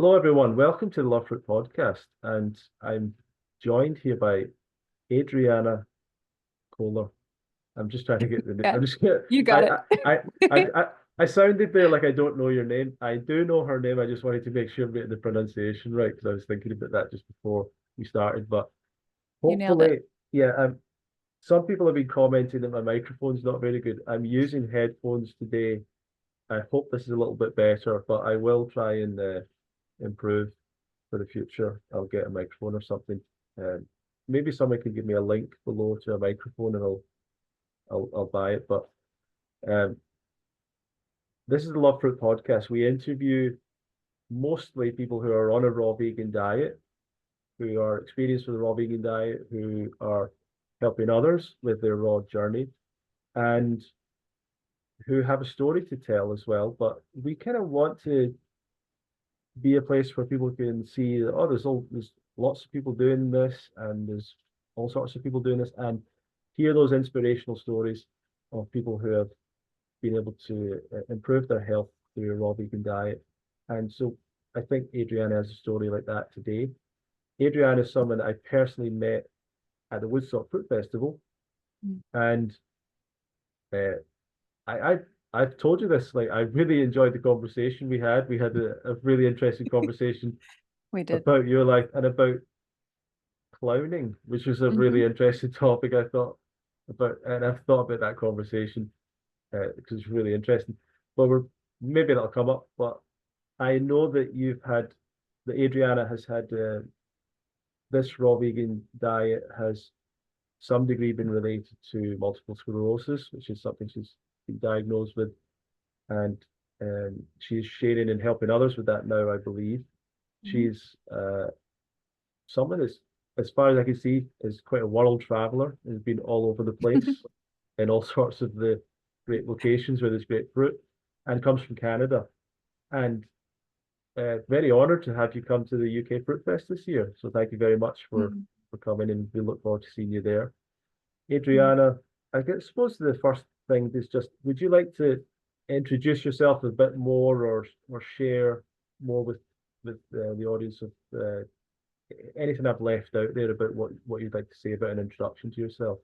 Hello, everyone. Welcome to the Love Fruit podcast. And I'm joined here by Adrianna Kollar. I'm just trying to get the name. Yeah, I'm just you got it. I sounded there like I don't know your name. I do know her name. I just wanted to make sure I'm getting the pronunciation right because I was thinking about that just before we started. But You nailed it. hopefully, yeah. Some people have been commenting that my microphone's not very good. I'm using headphones today. I hope this is a little bit better, but I will try and improve for the future. I'll get a microphone or something. Um, Maybe someone can give me a link below to a microphone and I'll buy it. But um, this is the Love Fruit podcast. We interview mostly people who are on a raw vegan diet, who are experienced with a raw vegan diet, who are helping others with their raw journey, and who have a story to tell as well. But we kind of want to be a place where people can see that, oh, there's lots of people doing this, and there's all sorts of people doing this, and hear those inspirational stories of people who have been able to improve their health through a raw vegan diet. And so I think Adriana has a story like that today. Adriana is someone I personally met at the Woodstock Fruit Festival, Mm. and uh, I I've told you this. Like, I really enjoyed the conversation we had. We had a really interesting conversation We did. about your life and about clowning, which was a Hmm. really interesting topic. I thought about, and I've thought about that conversation because it's really interesting. But maybe that'll come up. But I know that that Adriana has had this raw vegan diet has some degree been related to multiple sclerosis, which is something she's been diagnosed with, and she's sharing and helping others with that now, I believe. Hmm. She's someone that's, as far as I can see, is quite a world traveler, has been all over the place in all sorts of the great locations where there's great fruit, and comes from Canada. And very honoured to have you come to the UK Fruit Fest this year. So thank you very much Mm. for coming, and we look forward to seeing you there. Mm. Adriana, suppose the first thing is just, would you like to introduce yourself a bit more, or share more with the audience of anything I've left out there about what you'd like to say about an introduction to yourself?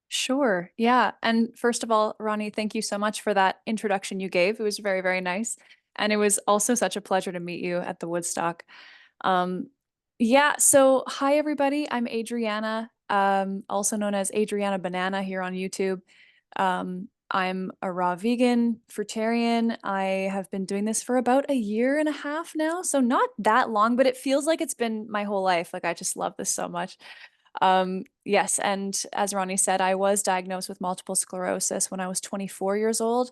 Sure. Yeah. And first of all, Ronnie, thank you so much for that introduction you gave. It was very, very nice. And it was also such a pleasure to meet you at the Woodstock. Um, yeah. So hi, everybody. I'm Adriana, also known as Adriana Banana here on YouTube. I'm a raw vegan, fruitarian. I have been doing this for about a year and a half now. So not that long, but it feels like it's been my whole life. Like I just love this so much. Yes, and as Ronnie said, I was diagnosed with multiple sclerosis when I was 24 years old.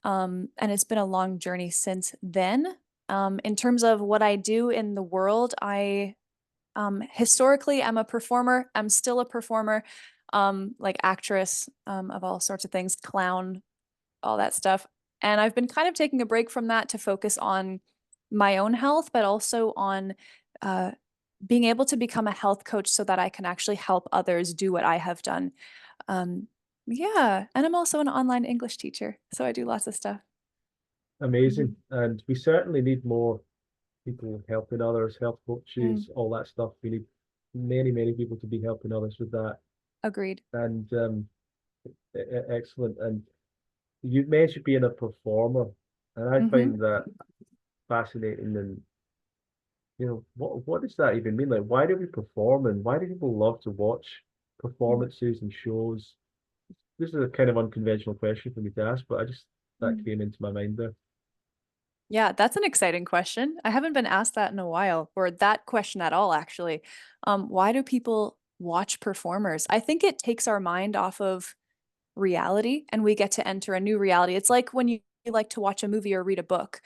And it's been a long journey since then. In terms of what I do in the world, I historically I'm a performer. I'm still a performer, like actress, of all sorts of things, clown, all that stuff. And I've been kind of taking a break from that to focus on my own health, but also on uh, being able to become a health coach so that I can actually help others do what I have done. Um, yeah, and I'm also an online English teacher, so I do lots of stuff. Amazing. Mhm. And we certainly need more people helping others, health Mm, coaches, all that stuff. We need many people to be helping others with that. agreed. And excellent. And you mentioned being a performer, and I Hmm. find that fascinating. And what does that even mean? Like, why do we perform, and why do people love to watch performances and shows? This is a kind of unconventional question for me to ask, but I just that Mm. came into my mind there. Yeah, that's an exciting question. I haven't been asked that in a while, or that question at all, actually. Why do people watch performers? I think it takes our mind off of reality and we get to enter a new reality. It's like when you like to watch a movie or read a book.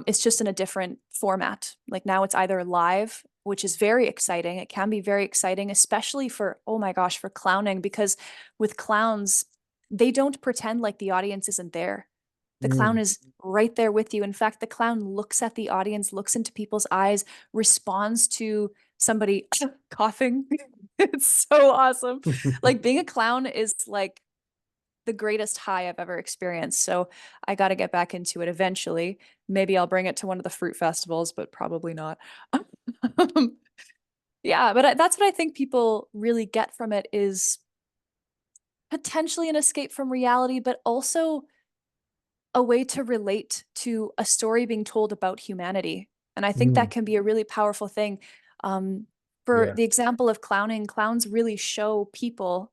It's just in a different format. Like now it's either live, which is very exciting. It can be very exciting, especially for, oh my gosh, for clowning, because with clowns, they don't pretend like the audience isn't there. The clown Mm. is right there with you. In fact, the clown looks at the audience, looks into people's eyes, responds to somebody coughing. It's so awesome. Like being a clown is like the greatest high I've ever experienced. So I got to get back into it eventually. Maybe I'll bring it to one of the fruit festivals, but probably not. Yeah, but that's what I think people really get from it is potentially an escape from reality, but also a way to relate to a story being told about humanity. And I think that Mm, can be a really powerful thing. Um, for yeah. the example of clowning, clowns really show people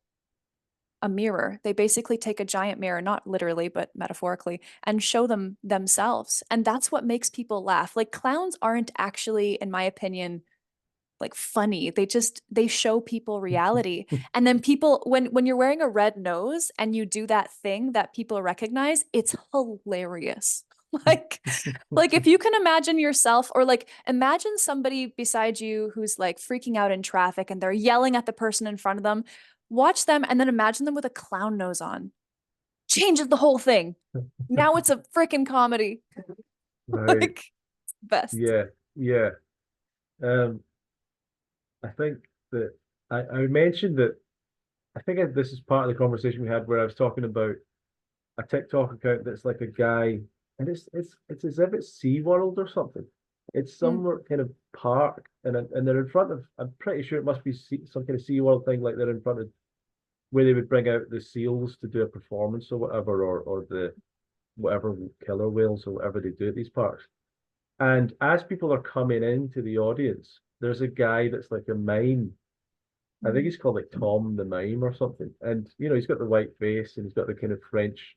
a mirror. They basically take a giant mirror, not literally, but metaphorically, and show them themselves. And that's what makes people laugh. Like clowns aren't actually, in my opinion, like funny. They show people reality. And then people when you're wearing a red nose and you do that thing that people recognize, it's hilarious. Like like if you can imagine yourself or like imagine somebody beside you who's like freaking out in traffic and they're yelling at the person in front of them, watch them and then imagine them with a clown nose on. Changes the whole thing. Now it's a freaking comedy. Right. Like best. Yeah. Yeah. Um, I think that I mentioned that I think this is part of the conversation we had where I was talking about a TikTok account that's like a guy, and it's as if it's SeaWorld or something. It's Mm, somewhere kind of park, and they're in front of. I'm pretty sure it must be some kind of SeaWorld thing, like they're in front of where they would bring out the seals to do a performance or whatever, or the whatever killer whales or whatever they do at these parks. And as people are coming into the audience, there's a guy that's like a mime. I think mm, he's called like Tom the Mime or something. And he's got the white face and he's got the kind of French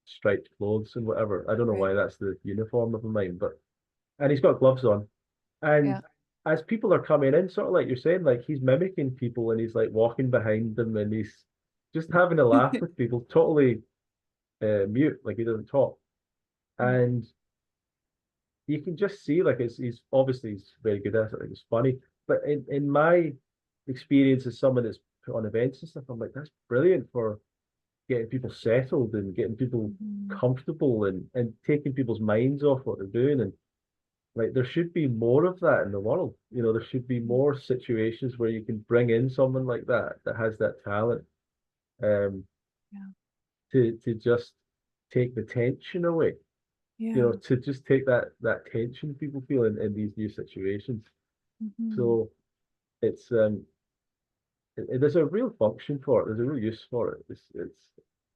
striped clothes and whatever. I don't know right. why that's the uniform of a mime, but and he's got gloves on. And Yeah. as people are coming in, sort of like you're saying, like he's mimicking people and he's like walking behind them and he's just having a laugh with people, totally mute, like he doesn't talk. Mm, And you can just see like he's obviously he's very good at it, like it's funny. But in my experience as someone that's put on events and stuff, I'm like, that's brilliant for getting people settled and getting people mhm, comfortable and taking people's minds off what they're doing. And like there should be more of that in the world. There should be mm, more situations where you can bring in someone like that has that talent um yeah. to just take the tension away. Yeah. To just take that tension people feel in these new situations. Mhm. So it's there's a real function for it. There's a real use for it.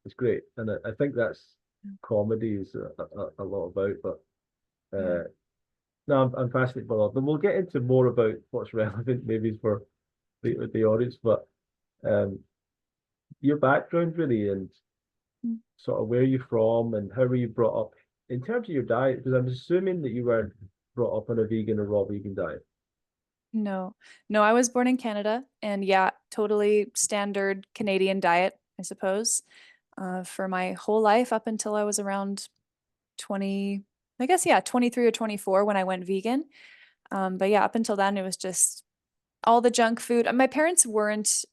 It's great, and I think that's comedy is a lot about. But Yeah. no, I'm fascinated by that. But we'll get into more about what's relevant maybe for the audience. But um, your background really, and Mm. sort of where you're from, and how were you brought up in terms of your diet? Because I'm assuming that you weren't brought up on a vegan or raw vegan diet. No, no, I was born in Canada and yeah, totally standard Canadian diet, I suppose, for my whole life up until I was around 20, I guess, yeah, 23 or 24 when I went vegan. But yeah, up until then, it was just all the junk food. My parents weren't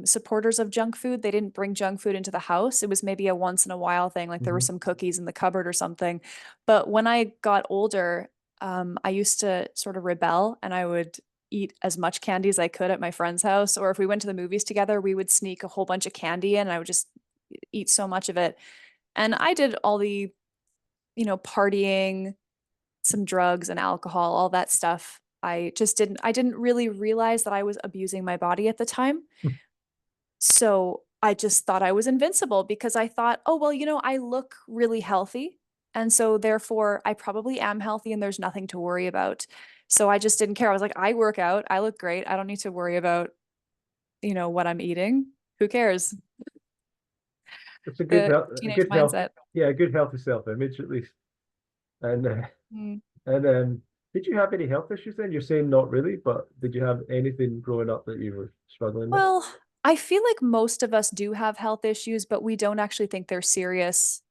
supporters of junk food. They didn't bring junk food into the house. It was maybe a once in a while thing, like there were Mm-hmm. some cookies in the cupboard or something. But when I got older, I used to sort of rebel and I would eat as much candy as I could at my friend's house. Or if we went to the movies together, we would sneak a whole bunch of candy in and I would just eat so much of it. And I did all the, partying, some drugs and alcohol, all that stuff. I didn't really realize that I was abusing my body at the time. So I just thought I was invincible because I thought, oh, well, I look really healthy. And so therefore I probably am healthy and there's nothing to worry about. So I just didn't care. I was like, I work out, I look great. I don't need to worry about, what I'm eating. Who cares? It's a The a teenage good health, mindset. yeah, a good healthy self-image at least. And Mm. and did you have any health issues then? You're saying not really, but did you have anything growing up that you were struggling with? Well, I feel like most of us do have health issues, but we don't actually think they're serious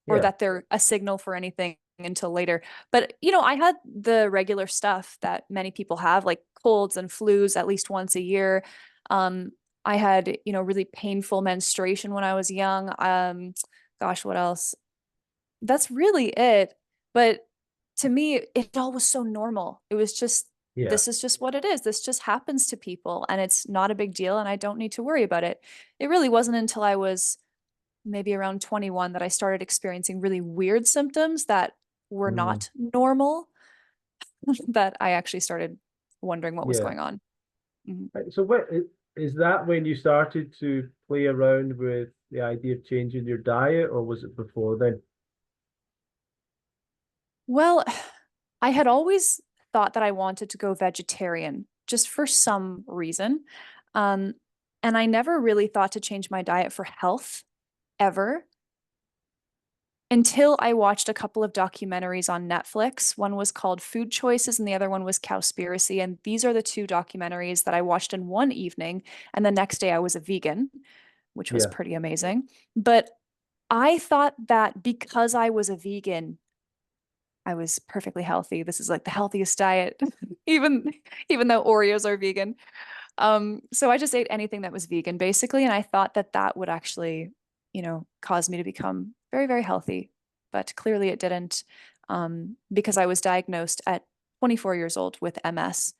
or Yeah. that they're a signal for anything until later. But, I had the regular stuff that many people have, like colds and flus at least once a year. Um, I had, really painful menstruation when I was young. Gosh, what else? That's really it. But to me, it all was so normal. It was just, Yeah. this is just what it is. This just happens to people and it's not a big deal and I don't need to worry about it. It really wasn't until I was maybe around 21 that I started experiencing really weird symptoms that were Mm, not normal, that I actually started wondering what was yeah. going on. Mhm. Right, so is that when you started to play around with the idea of changing your diet, or was it before then? Well, I had always thought that I wanted to go vegetarian just for some reason. Um, and I never really thought to change my diet for health ever until I watched a couple of documentaries on Netflix. One was called Food Choices and the other one was Cowspiracy. And these are the two documentaries that I watched in one evening. And the next day I was a vegan, which was Yeah. pretty amazing. But I thought that because I was a vegan, I was perfectly healthy. This is like the healthiest diet, even even though Oreos are vegan. So I just ate anything that was vegan basically, and I thought that that would actually, cause me to become very, very healthy. But clearly it didn't, because I was diagnosed at 24 years old with MS,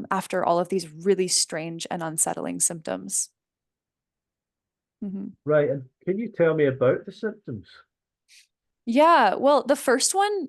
after all of these really strange and unsettling symptoms. Mhm. Right. And can you tell me about the symptoms? Yeah, well, the first one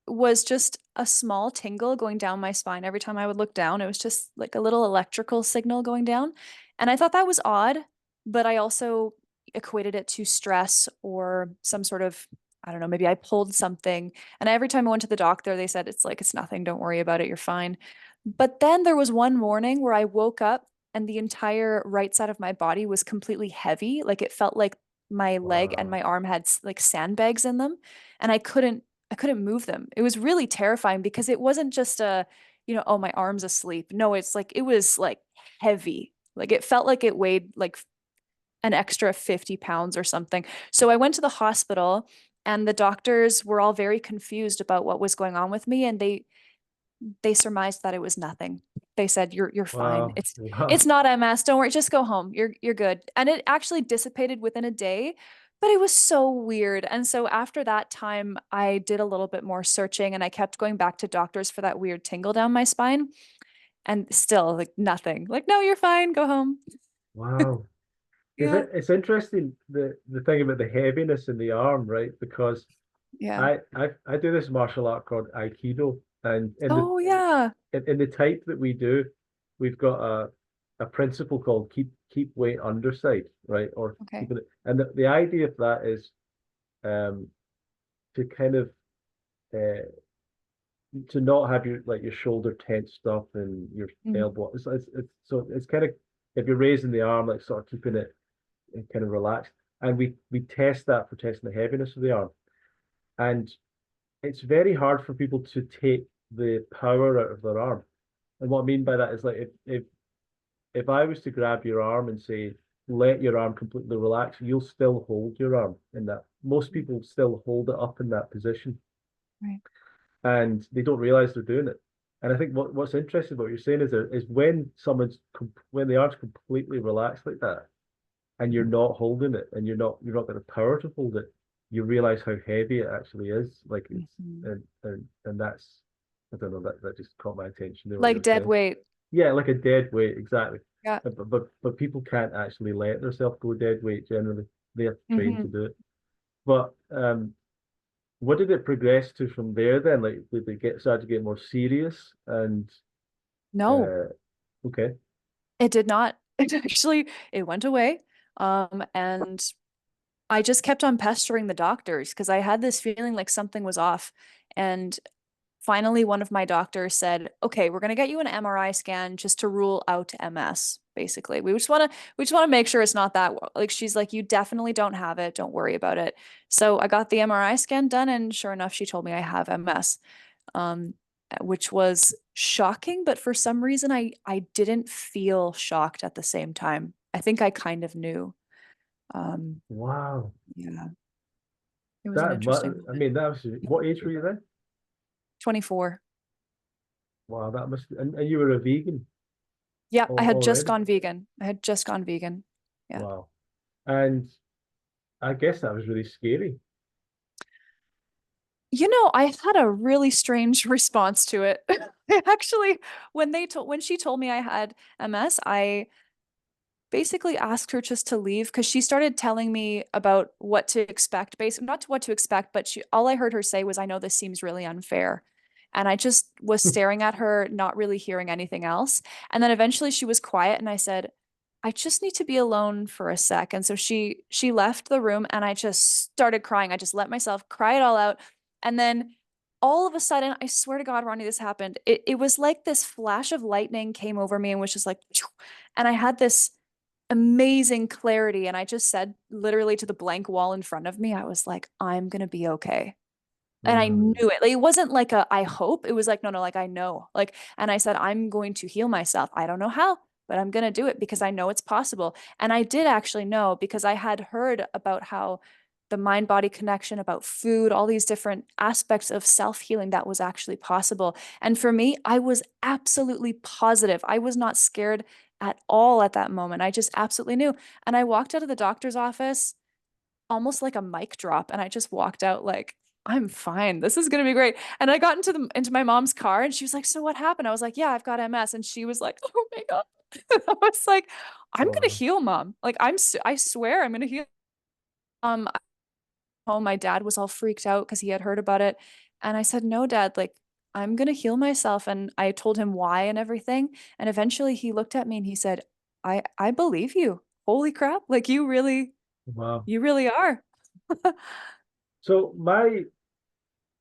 was just a small tingle going down my spine every time I would look down. It was just like a little electrical signal going down. And I thought that was odd, but I also equated it to stress or some sort of, I don't know, maybe I pulled something. And every time I went to the doctor, they said, it's nothing, don't worry about it, you're fine. But then there was one morning where I woke up and the entire right side of my body was completely heavy. Like it felt like my leg and Wow. my arm had like sandbags in them and I couldn't move them. It was really terrifying because it wasn't just oh, my arm's asleep. No, it's like it was like heavy. Like it felt like it weighed like an extra 50 pounds or something. So I went to the hospital and the doctors were all very confused about what was going on with me and they surmised that it was nothing. They said you're fine. Wow. It's Wow. not MS. Don't worry, just go home. You're good. And it actually dissipated within a day, but it was so weird. And so after that time, I did a little bit more searching and I kept going back to doctors for that weird tingle down my spine and still like nothing. Like no, you're fine. Go home. Wow. Yeah. It's interesting the thing about the heaviness in the arm, right? Because Yeah. I do this martial art called Aikido, and Oh yeah. in the type that we do, we've got a principle called keep weight underside, right? Or Okay. keeping it, and the idea of that is um to kind of uh to not have your shoulder tensed up and your Mhm. elbow. It's kind of, if you're raising the arm, like sort of keeping it kind of relaxed. And we test that for testing the heaviness of the arm. And it's very hard for people to take the power out of their arm. And what I mean by that is like if I was to grab your arm and say, let your arm completely relax, you'll still hold your arm in that. Most people still hold it up in that position Right. and they don't realize they're doing it. And I think what's interesting about what you're saying is when when the arm's completely relaxed like that, and you're not holding it, and you're not got the power to hold it, you realize how heavy it actually is. Like it's Mhm. and that's, I don't know, that just caught my attention there what you Like were dead saying. weight. Yeah, like a dead weight, exactly. Yeah. But people can't actually let themselves go dead weight generally. They have to train to Hmm. do it. But what did it progress to from there then? Like did they start to get more serious and No. uh okay. It did not. It went away. And I just kept on pestering the doctors because I had this feeling like something was off. And finally, one of my doctors said, "Okay, we're gonna get you an MRI scan just to rule out MS." Basically, we just want to make sure it's not that. Like she's like, "You definitely don't have it. Don't worry about it." So I got the MRI scan done, and sure enough, she told me I have MS, um, which was shocking. But for some reason, I didn't feel shocked at the same time. I think I kind of knew. Um, Wow. yeah, it was an That must, interesting I moment. mean, that was, what age were you then? 24. Wow, and you were a vegan Yeah, I had just already. gone vegan. I had just gone vegan. Yeah. Wow. And I guess that was really scary. I had a really strange response to it. Actually, when she told me I had MS, I basically asked her just to leave because she started telling me about what to expect, basically not what to expect, but all I heard her say was, I know this seems really unfair. And I just was staring at her, not really hearing anything else. And then eventually she was quiet and I said, I just need to be alone for a sec. And so she left the room and I just started crying. I just let myself cry it all out. And then all of a sudden, I swear to God, Ronnie, this happened. It was like this flash of lightning came over me and was just like, and I had this amazing clarity. And I just said literally to the blank wall in front of me, I was like, I'm going to be okay. And I knew Mm, it. Like, it wasn't like a I hope. It was like, no, no, like I know. Like, and I said, I'm going to heal myself. I don't know how, but I'm going to do it because I know it's possible. And I did actually know because I had heard about how the mind body connection, about food, all these different aspects of self healing that was actually possible. And for me, I was absolutely positive. I was not scared at all at that moment. I just absolutely knew. And I walked out of the doctor's office almost like a mic drop. And I just walked out like, I'm fine. This is gonna be great. And I got into my mom's car and she was like, so what happened? I was like, yeah, I've got MS. And she was like, oh my God. I was like, I'm gonna wow. heal, mom. Like I swear I'm gonna heal. At home, my dad was all freaked out because he had heard about it. And I said, no, dad, like I'm gonna heal myself. And I told him why and everything. And eventually he looked at me and he said, I believe you. Holy crap. Like Wow. you really are. So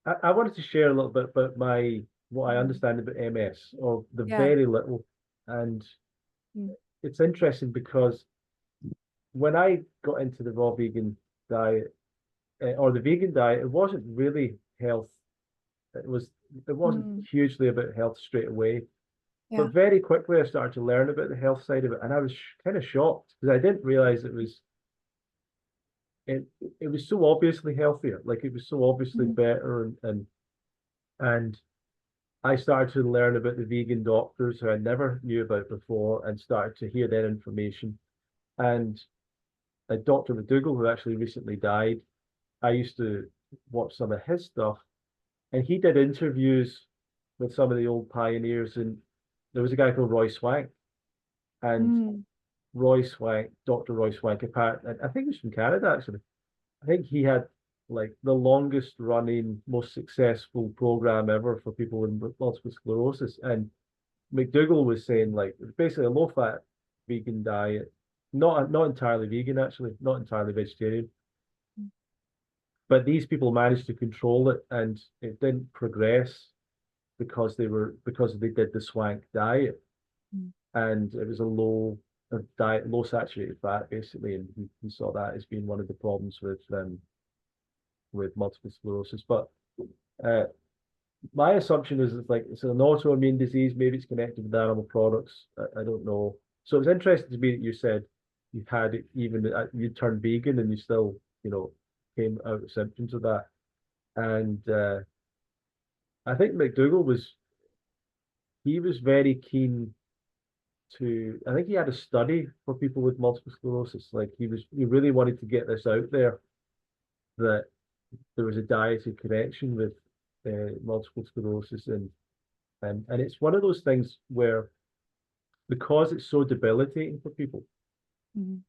I wanted to share a little bit about what I Mm. understand about MS, or the Yeah. very little. And Mm. it's interesting because when I got into the raw vegan diet, or the vegan diet, it wasn't really health. It was it wasn't Mm. hugely about health straight away. Yeah. But very quickly, I started to learn about the health side of it, and I was kind of shocked because I didn't realize it it was so obviously healthier. Like it was so obviously Mm. better, and I started to learn about the vegan doctors who I never knew about before, and started to hear their information. And Dr. McDougall, who actually recently died, I used to watch some of his stuff, and he did interviews with some of the old pioneers. And there was a guy called Roy Swank, and Mm. Roy Swank, Dr. Roy Swank, apparently, I think he's from Canada actually. I think he had like the longest running, most successful program ever for people with multiple sclerosis. And McDougall was saying like it's basically a low fat vegan diet, not entirely vegan actually, not entirely vegetarian, but these people managed to control it and it didn't progress because they did the swank diet, Mm. and it was a low saturated fat basically, and he saw that as being one of the problems with multiple sclerosis. But uh, my assumption is it's like it's an autoimmune disease. Maybe it's connected with animal products. I don't know. So it's interesting to me that you said you had it even you turned vegan and you still came out with symptoms of that. And I think McDougall was very keen to. I think he had a study for people with multiple sclerosis. Like he really wanted to get this out there that there was a dietary connection with multiple sclerosis, and it's one of those things where because it's so debilitating for people, Mm.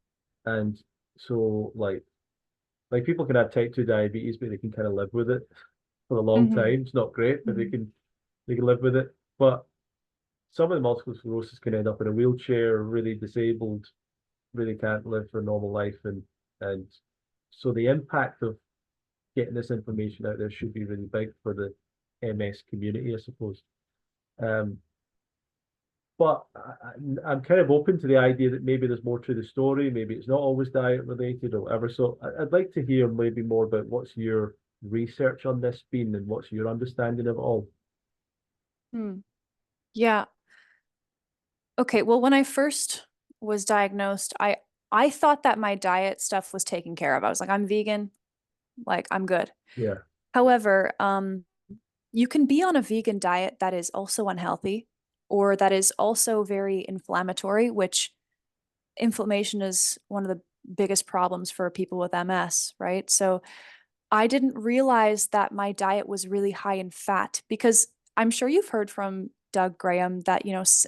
and so like people can have type 2 diabetes, but they can kind of live with it for a long Mhm. time. It's not great, but Mhm. they can live with it. But some of the multiple sclerosis can end up in a wheelchair, really disabled, really can't live for a normal life, and so the impact of getting this information out there should be really big for the MS community, I suppose. Um, but I'm kind of open to the idea that maybe there's more to the story. Maybe it's not always diet related or whatever. So I'd like to hear maybe more about what's your research on this been and what's your understanding of it all. Mm. Yeah. Okay. Well, when I first was diagnosed, I thought that my diet stuff was taken care of. I was like, I'm vegan, like I'm good. Yeah, However, you can be on a vegan diet that is also unhealthy or that is also very inflammatory, which inflammation is one of the biggest problems for people with MS, right? So I didn't realize that my diet was really high in fat because I'm sure you've heard from Doug Graham that,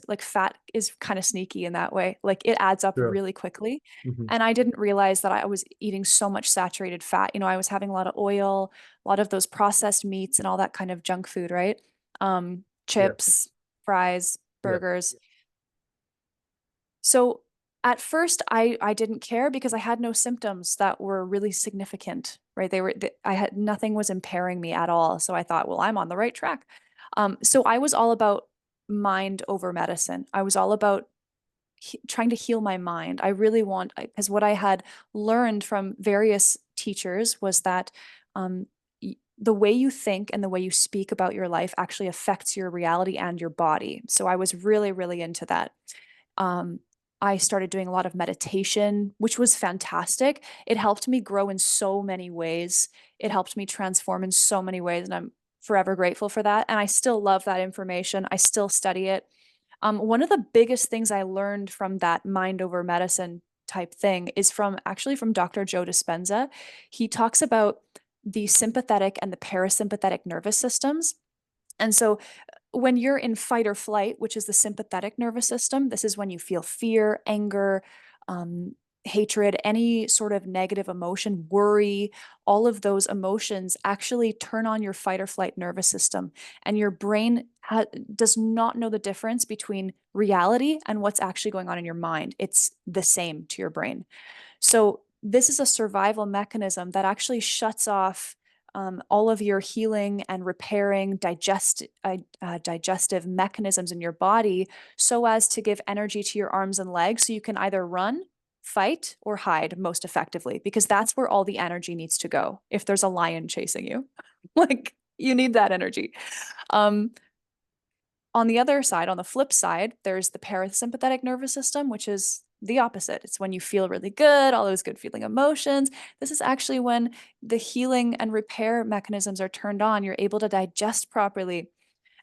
like fat is kind of sneaky in that way. Like it adds up Sure. really quickly. Hmm. And I didn't realize that I was eating so much saturated fat. I was having a lot of oil, a lot of those processed meats and all that kind of junk food, right? Yeah. Chips, fries, Yeah. burgers. So at first I didn't care because I had no symptoms that were really significant, right? I had nothing was impairing me at all. So I thought, well, I'm on the right track. So I was all about mind over medicine. I was all about trying to heal my mind. I really because what I had learned from various teachers was that um, the way you think and the way you speak about your life actually affects your reality and your body. So I was really, really into that. Um, I started doing a lot of meditation, which was fantastic. It helped me grow in so many ways. It helped me transform in so many ways, and I'm forever grateful for that. And I still love that information. I still study it. One of the biggest things I learned from that mind over medicine type thing is from Dr. Joe Dispenza. He talks about the sympathetic and the parasympathetic nervous systems. And so when you're in fight or flight, which is the sympathetic nervous system, this is when you feel fear, anger, um, hatred, any sort of negative emotion, worry, all of those emotions actually turn on your fight or flight nervous system. And your brain does not know the difference between reality and what's actually going on in your mind. It's the same to your brain. So this is a survival mechanism that actually shuts off all of your healing and repairing digestive mechanisms in your body so as to give energy to your arms and legs so you can either run, fight, or hide most effectively, because that's where all the energy needs to go if there's a lion chasing you. Like you need that energy. Um, on the other side, on the flip side, there's the parasympathetic nervous system, which is the opposite. It's when you feel really good, all those good feeling emotions. This is actually when the healing and repair mechanisms are turned on. You're able to digest properly.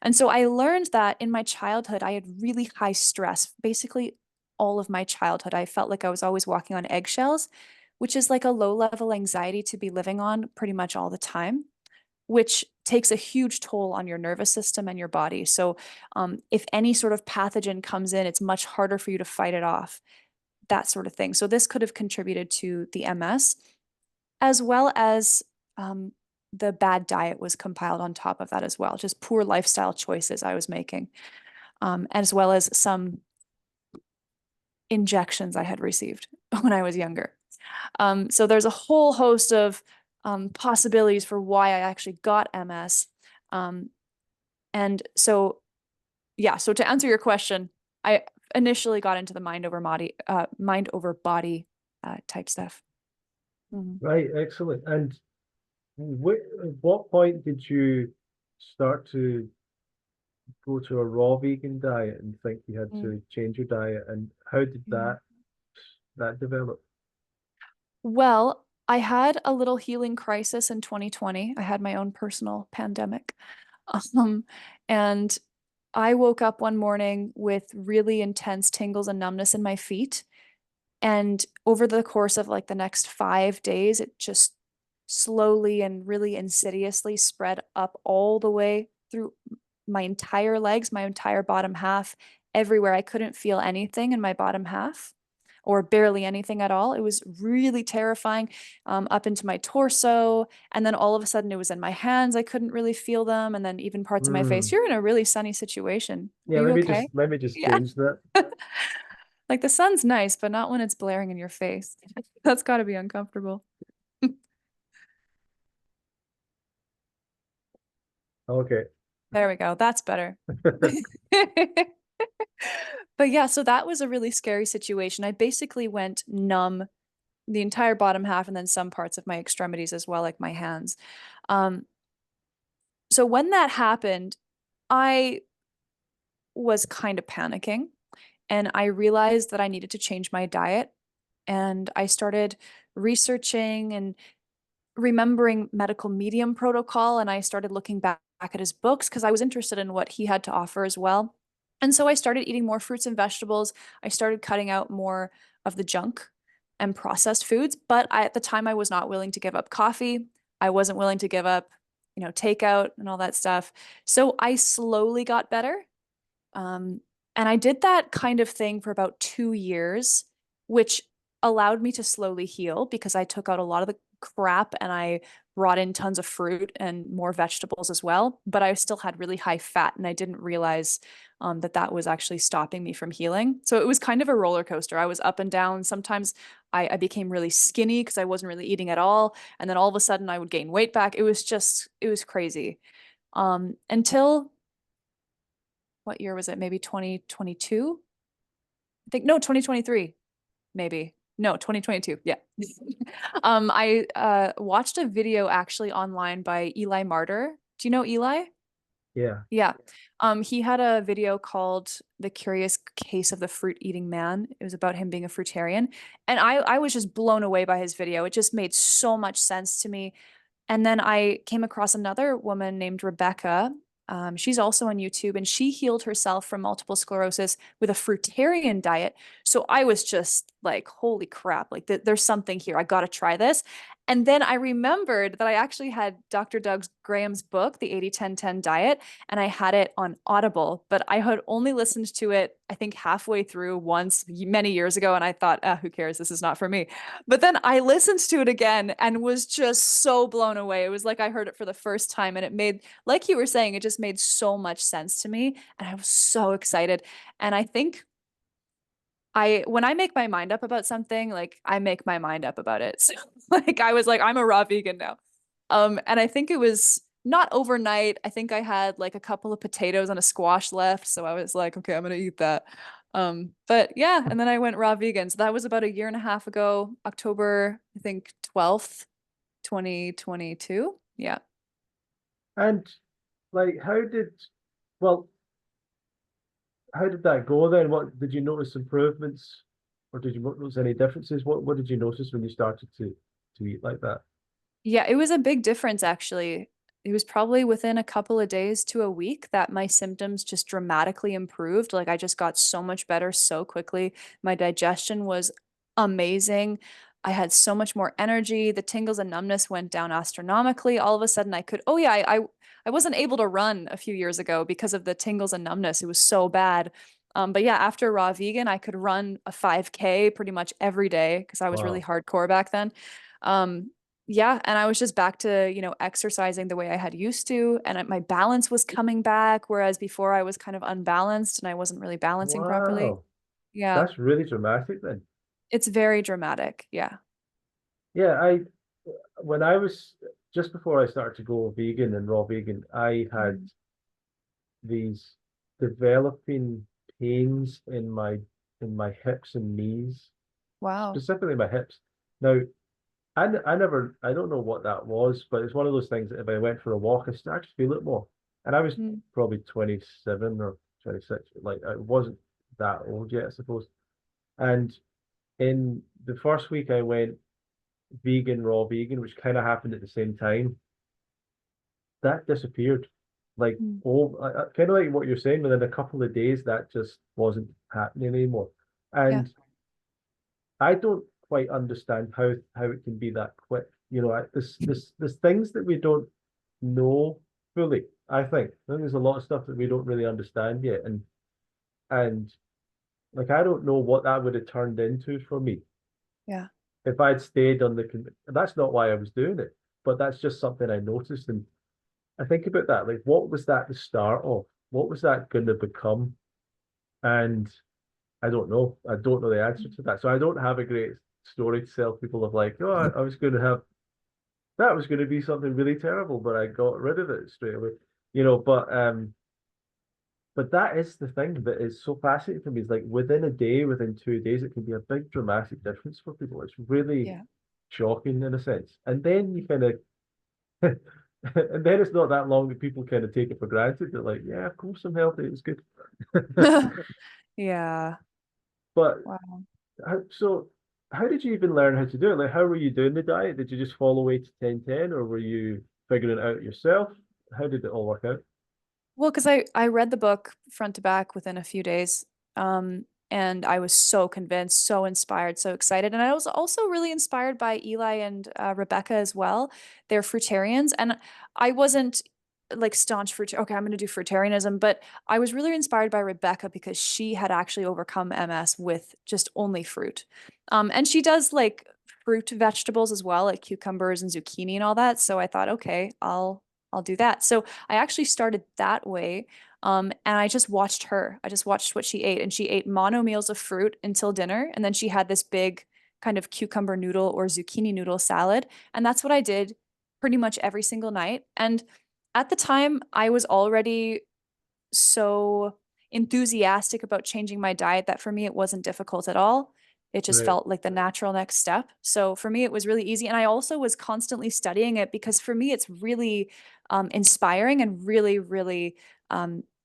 And so I learned that in my childhood, I had really high stress. Basically, all of my childhood, I felt like I was always walking on eggshells, which is like a low level anxiety to be living on pretty much all the time, which takes a huge toll on your nervous system and your body. So, if any sort of pathogen comes in, it's much harder for you to fight it off, that sort of thing. So, this could have contributed to the MS, as well as the bad diet was compiled on top of that as well, just poor lifestyle choices I was making, as well as some injections I had received when I was younger. So there's a whole host of possibilities for why I actually got MS. Um, and so, yeah, so to answer your question, I initially got into the mind over body type stuff. Mhm. Right. Excellent. And at what point did you start to go to a raw vegan diet and think you had Mm. to change your diet? And how did Mm. that develop? Well, I had a little healing crisis in 2020. I had my own personal pandemic. Um, and I woke up one morning with really intense tingles and numbness in my feet. And over the course of like the next 5 days, it just slowly and really insidiously spread up all the way through my entire legs, my entire bottom half, everywhere. I couldn't feel anything in my bottom half or barely anything at all. It was really terrifying, up into my torso. And then all of a sudden it was in my hands. I couldn't really feel them. And then even parts of my face. Hmm. You're in a really sunny situation. Are Yeah, you okay? maybe just Yeah. change that. Like the sun's nice, but not when it's blaring in your face. That's got to be uncomfortable. Okay. There we go. That's better. But yeah, so that was a really scary situation. I basically went numb the entire bottom half and then some parts of my extremities as well, like my hands. Um, so when that happened, I was kind of panicking and I realized that I needed to change my diet. And I started researching and remembering medical medium protocol, and I started looking back at his books because I was interested in what he had to offer as well. And so I started eating more fruits and vegetables. I started cutting out more of the junk and processed foods, but at the time I was not willing to give up coffee. I wasn't willing to give up, takeout and all that stuff. So I slowly got better. And I did that kind of thing for about 2 years, which allowed me to slowly heal because I took out a lot of the crap and I brought in tons of fruit and more vegetables as well. But I still had really high fat, and I didn't realize that that was actually stopping me from healing. So it was kind of a roller coaster. I was up and down. Sometimes I became really skinny because I wasn't really eating at all. And then all of a sudden I would gain weight back. It was crazy. Until what year was it? Maybe 2022? I think, no, 2023, maybe. No, 2022. Yeah. I watched a video actually online by Eli Martyr. Do you know Eli? Yeah. Yeah. He had a video called The Curious Case of the Fruit Eating Man. It was about him being a fruitarian. And I was just blown away by his video. It just made so much sense to me. And then I came across another woman named Rebecca. She's also on YouTube, and she healed herself from multiple sclerosis with a fruitarian diet. So I was just like, holy crap, like there's something here. I got to try this. And then I remembered that I actually had Dr. Doug Graham's book, The 80-10-10 Diet, and I had it on Audible, but I had only listened to it, I think, halfway through once many years ago. And I thought, who cares? This is not for me. But then I listened to it again and was just so blown away. It was like I heard it for the first time, and it made, like you were saying, it just made so much sense to me. And I was so excited. And I think when I make my mind up about something, like I make my mind up about it. So like I was like, I'm a raw vegan now. And I think it was not overnight. I think I had like a couple of potatoes and a squash left. So I was like, okay, I'm gonna eat that. But yeah, and then I went raw vegan. So that was about a year and a half ago, October, I think 12th, 2022. Yeah. And like, well, how did that go then? What did you notice improvements, or did you notice any differences? What did you notice when you started to eat like that? Yeah, it was a big difference actually. It was probably within a couple of days to a week that my symptoms just dramatically improved. Like I just got so much better so quickly. My digestion was amazing. I had so much more energy. The tingles and numbness went down astronomically. All of a sudden I could, oh yeah, I wasn't able to run a few years ago because of the tingles and numbness. It was so bad. But yeah, after raw vegan, I could run a 5K pretty much every day because I was really Wow. hardcore back then. Um, yeah, and I was just back to, exercising the way I had used to, and my balance was coming back, whereas before I was kind of unbalanced and I wasn't really balancing properly. Wow. Yeah, That's really dramatic then. it's very dramatic. Yeah. Yeah, when I was just before I started to go vegan and raw vegan, I had Mm. these developing pains in my hips and knees, Wow. specifically my hips. Now, I don't know what that was, but it's one of those things that if I went for a walk, I started to feel it more. And I was Mm. probably 27 or 26, like I wasn't that old yet, I suppose. And in the first week I went vegan, raw vegan, which kind of happened at the same time, that disappeared. Like, Mm. oh, kind of like what you're saying, within a couple of days, that just wasn't happening anymore. Yeah. And I don't quite understand how it can be that quick. You know, there's things that we don't know fully. I think there's a lot of stuff that we don't really understand yet, and like I don't know what that would have turned into for me Yeah. if I'd stayed on the. That's not why I was doing it, but that's just something I noticed, and I think about that. Like, what was that the start of? What was that going to become? And I don't know. I don't know the answer to that. So I don't have a great story to tell people of like, oh, I was going to have that was going to be something really terrible, but I got rid of it straight away. You know, but that is the thing that is so fascinating for me is like within a day, within 2 days, it can be a big dramatic difference for people. It's really Yeah. shocking in a sense. And then you kind of and then it's not that long that people kind of take it for granted. They're like, yeah, of course I'm healthy, it's good. Yeah. But Wow. so how did you even learn how to do it? Like, how were you doing the diet? Did you just follow 8 to 10 10, or were you figuring it out yourself? How did it all work out? Well, because I read the book front to back within a few days. And I was so convinced, so inspired, so excited. And I was also really inspired by Eli and Rebecca as well. They're fruitarians. And I wasn't like staunch fruit. Okay, I'm going to do fruitarianism. But I was really inspired by Rebecca because she had actually overcome MS with just only fruit. And she does like fruit vegetables as well, like cucumbers and zucchini and all that. So I thought, okay, I'll do that. So I actually started that way. And I just watched her. I just watched what she ate, and she ate mono meals of fruit until dinner, and then she had this big kind of cucumber noodle or zucchini noodle salad, and that's what I did pretty much every single night. And at the time, I was already so enthusiastic about changing my diet that for me, it wasn't difficult at all. It just Right. felt like the natural next step. So for me, it was really easy. And I also was constantly studying it because for me, it's really inspiring and really, really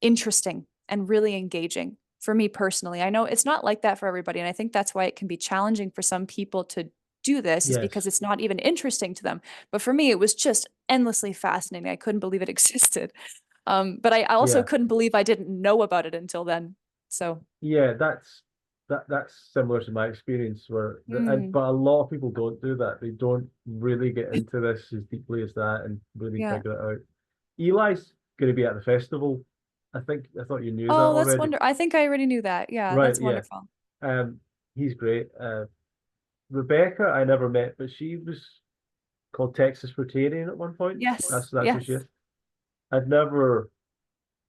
interesting and really engaging for me personally. I know it's not like that for everybody. And I think that's why it can be challenging for some people to do this, is because Yes. it's not even interesting to them. But for me, it was just endlessly fascinating. I couldn't believe it existed. But I also Yeah. couldn't believe I didn't know about it until then. So, Yeah, that's similar to my experience mm, but a lot of people don't do that. They don't really get into this as deeply as that and really yeah. figure it out. Eli's going to be at the festival. I thought you knew that Oh, that's already. wonderful. I think I already knew that. Yeah, Right, that's yeah. wonderful. Um, he's great. Rebecca, I never met, but she was called Texas Fruitarian at one point. Yes, That's who she yes. is. I've never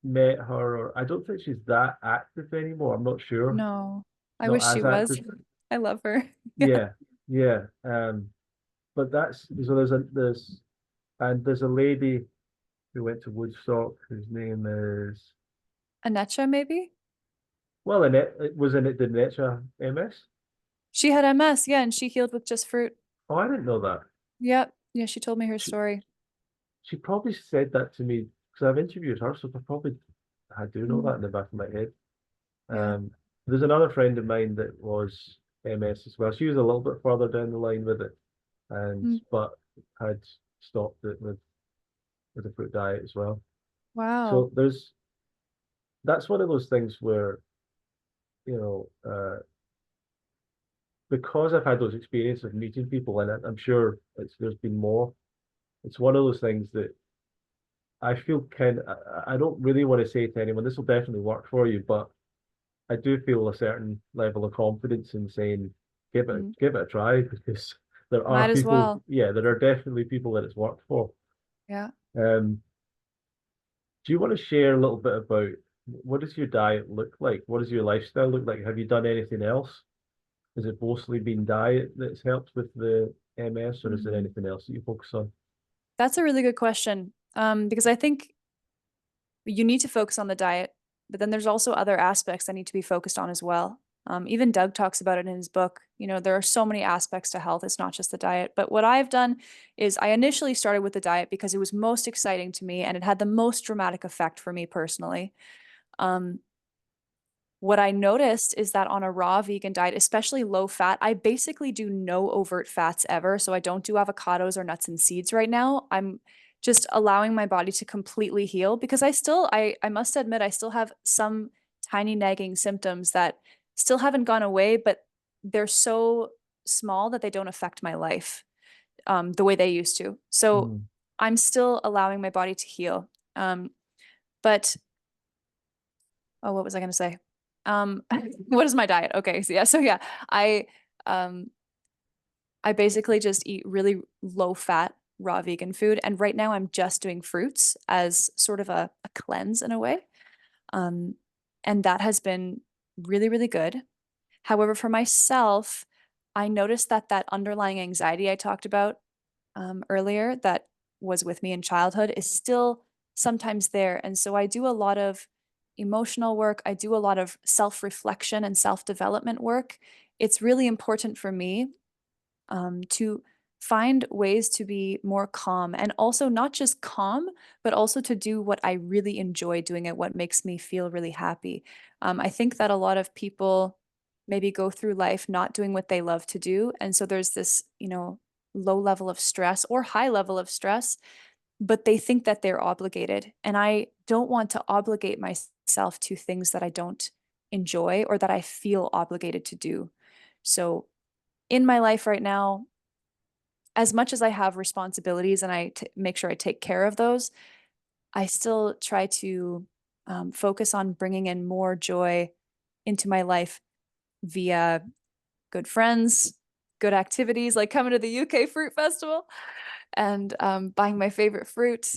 met her, or I don't think she's that active anymore. I'm not sure. No, I Not wish she as was. active. I love her. Yeah. Yeah, yeah. But that's so there's a lady who went to Woodstock whose name is Anecha, maybe? well, Annette. It was in it. Did Annette MS? She had MS, yeah, and she healed with just fruit. Oh, I didn't know that. Yep. Yeah, she told me her She story. she probably said that to me because I've interviewed her, so I do know Mm, that in the back of my head. yeah. Um, there's another friend of mine that was MS as well. She was a little bit further down the line with it, and Mm, but had stopped it with the fruit diet as well. wow. So that's one of those things where you know because I've had those experiences of meeting people, and I'm sure there's been more. It's one of those things that I feel I don't really want to say to anyone, this will definitely work for you, but I do feel a certain level of confidence in saying, Mm, give it a try because there are might as people, well. yeah, there are definitely people that it's worked for. Yeah. Um, do you want to share a little bit about what does your diet look like? What does your lifestyle look like? Have you done anything else? Has it mostly been diet that's helped with the MS, or is there Mm. anything else that you focus on? That's a really good question. Because I think you need to focus on the diet, but then there's also other aspects that need to be focused on as well. Even Doug talks about it in his book. You know, there are so many aspects to health. It's not just the diet. But what I've done is I initially started with the diet because it was most exciting to me and it had the most dramatic effect for me personally. Um, what I noticed is that on a raw vegan diet, especially low fat, I basically do no overt fats ever. So I don't do avocados or nuts and seeds right now. I'm just allowing my body to completely heal because I must admit, I still have some tiny nagging symptoms that still haven't gone away, but they're so small that they don't affect my life the way they used to. So Mm, I'm still allowing my body to heal. But oh, what was I going to say? Um, what is my diet? Okay, so yeah, I um I basically just eat really low fat raw vegan food, and right now I'm just doing fruits as sort of a cleanse in a way. Um, and that has been really, really good. However, for myself, I noticed that that underlying anxiety I talked about earlier that was with me in childhood is still sometimes there. And so I do a lot of emotional work. I do a lot of self reflection and self development work. It's really important for me to find ways to be more calm and also not just calm, but also to do what I really enjoy doing it, what makes me feel really happy. I think that a lot of people maybe go through life not doing what they love to do. And so there's this, low level of stress or high level of stress, but they think that they're obligated. And I don't want to obligate myself to things that I don't enjoy or that I feel obligated to do. So in my life right now, as much as I have responsibilities and make sure I take care of those, I still try to focus on bringing in more joy into my life via good friends, good activities, like coming to the UK Fruit Festival and buying my favorite fruit,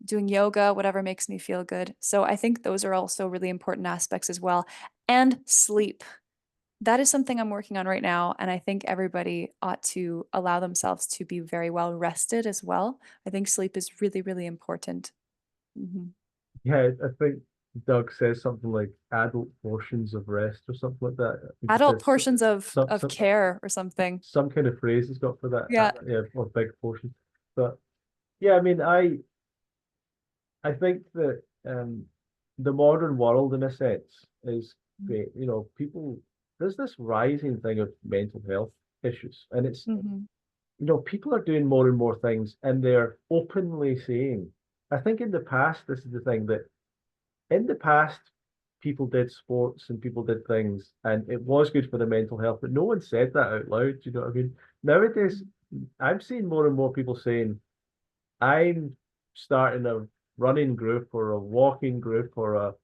doing yoga, whatever makes me feel good. So I think those are also really important aspects as well. And sleep. That is something I'm working on right now. And I think everybody ought to allow themselves to be very well rested as well. I think sleep is really, really important. Mhm. Yeah, I think Doug says something like adult portions of rest or something like that. I think he Adult says portions of some of some care or something. some kind of phrase he's got for that. Yeah. Yeah, or big portions. But yeah, I mean, I think that the modern world, in a sense, is great. You know, people there's this rising thing of mental health issues, and it's Mhm. people are doing more and more things, and they're openly saying. I think in the past, this is the thing that in the past, people did sports and people did things, and it was good for their mental health, but no one said that out loud. You know what I mean? Nowadays, I'm seeing more and more people saying, I'm starting a running group or a walking group or a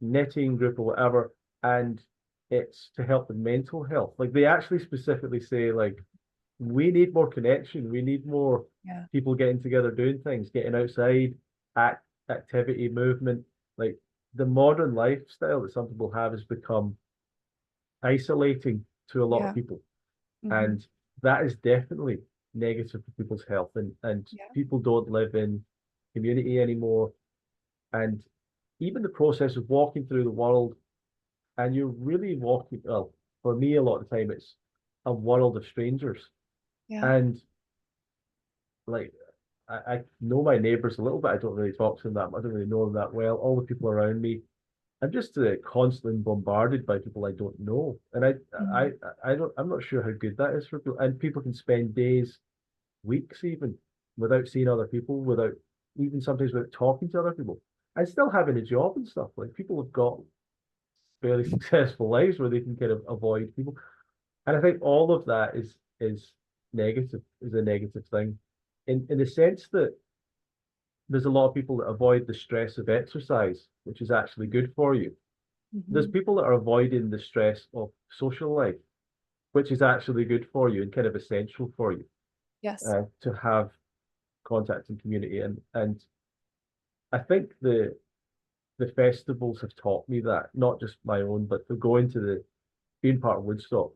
knitting group or whatever, and it's to help with mental health. Like they actually specifically say, like, we need more connection. We need more Yeah. people getting together, doing things, getting outside, activity, movement. Like the modern lifestyle that some people have has become isolating to a lot of Yeah. people, Mhm. and that is definitely negative for people's health. And Yeah. people don't live in community anymore. And even the process of walking through the world, and you're really walking. Well, for me, a lot of the time, it's a world of strangers, Yeah. and like I know my neighbors a little bit. I don't really talk to them that much. I don't really know them that well. All the people around me, I'm just constantly bombarded by people I don't know, and I Mhm. I don't. I'm not sure how good that is for people. And people can spend days, weeks, even without seeing other people, without even sometimes without talking to other people, and still having a job and stuff. Like people have got fairly successful lives where they can kind of avoid people, and I think all of that is negative, is a negative thing, in the sense that there's a lot of people that avoid the stress of exercise, which is actually good for you. There's Mhm. people that are avoiding the stress of social life, which is actually good for you and kind of essential for you Yes. to have contact and community. And I think the festivals have taught me that, not just my own, but for going to the being part of Woodstock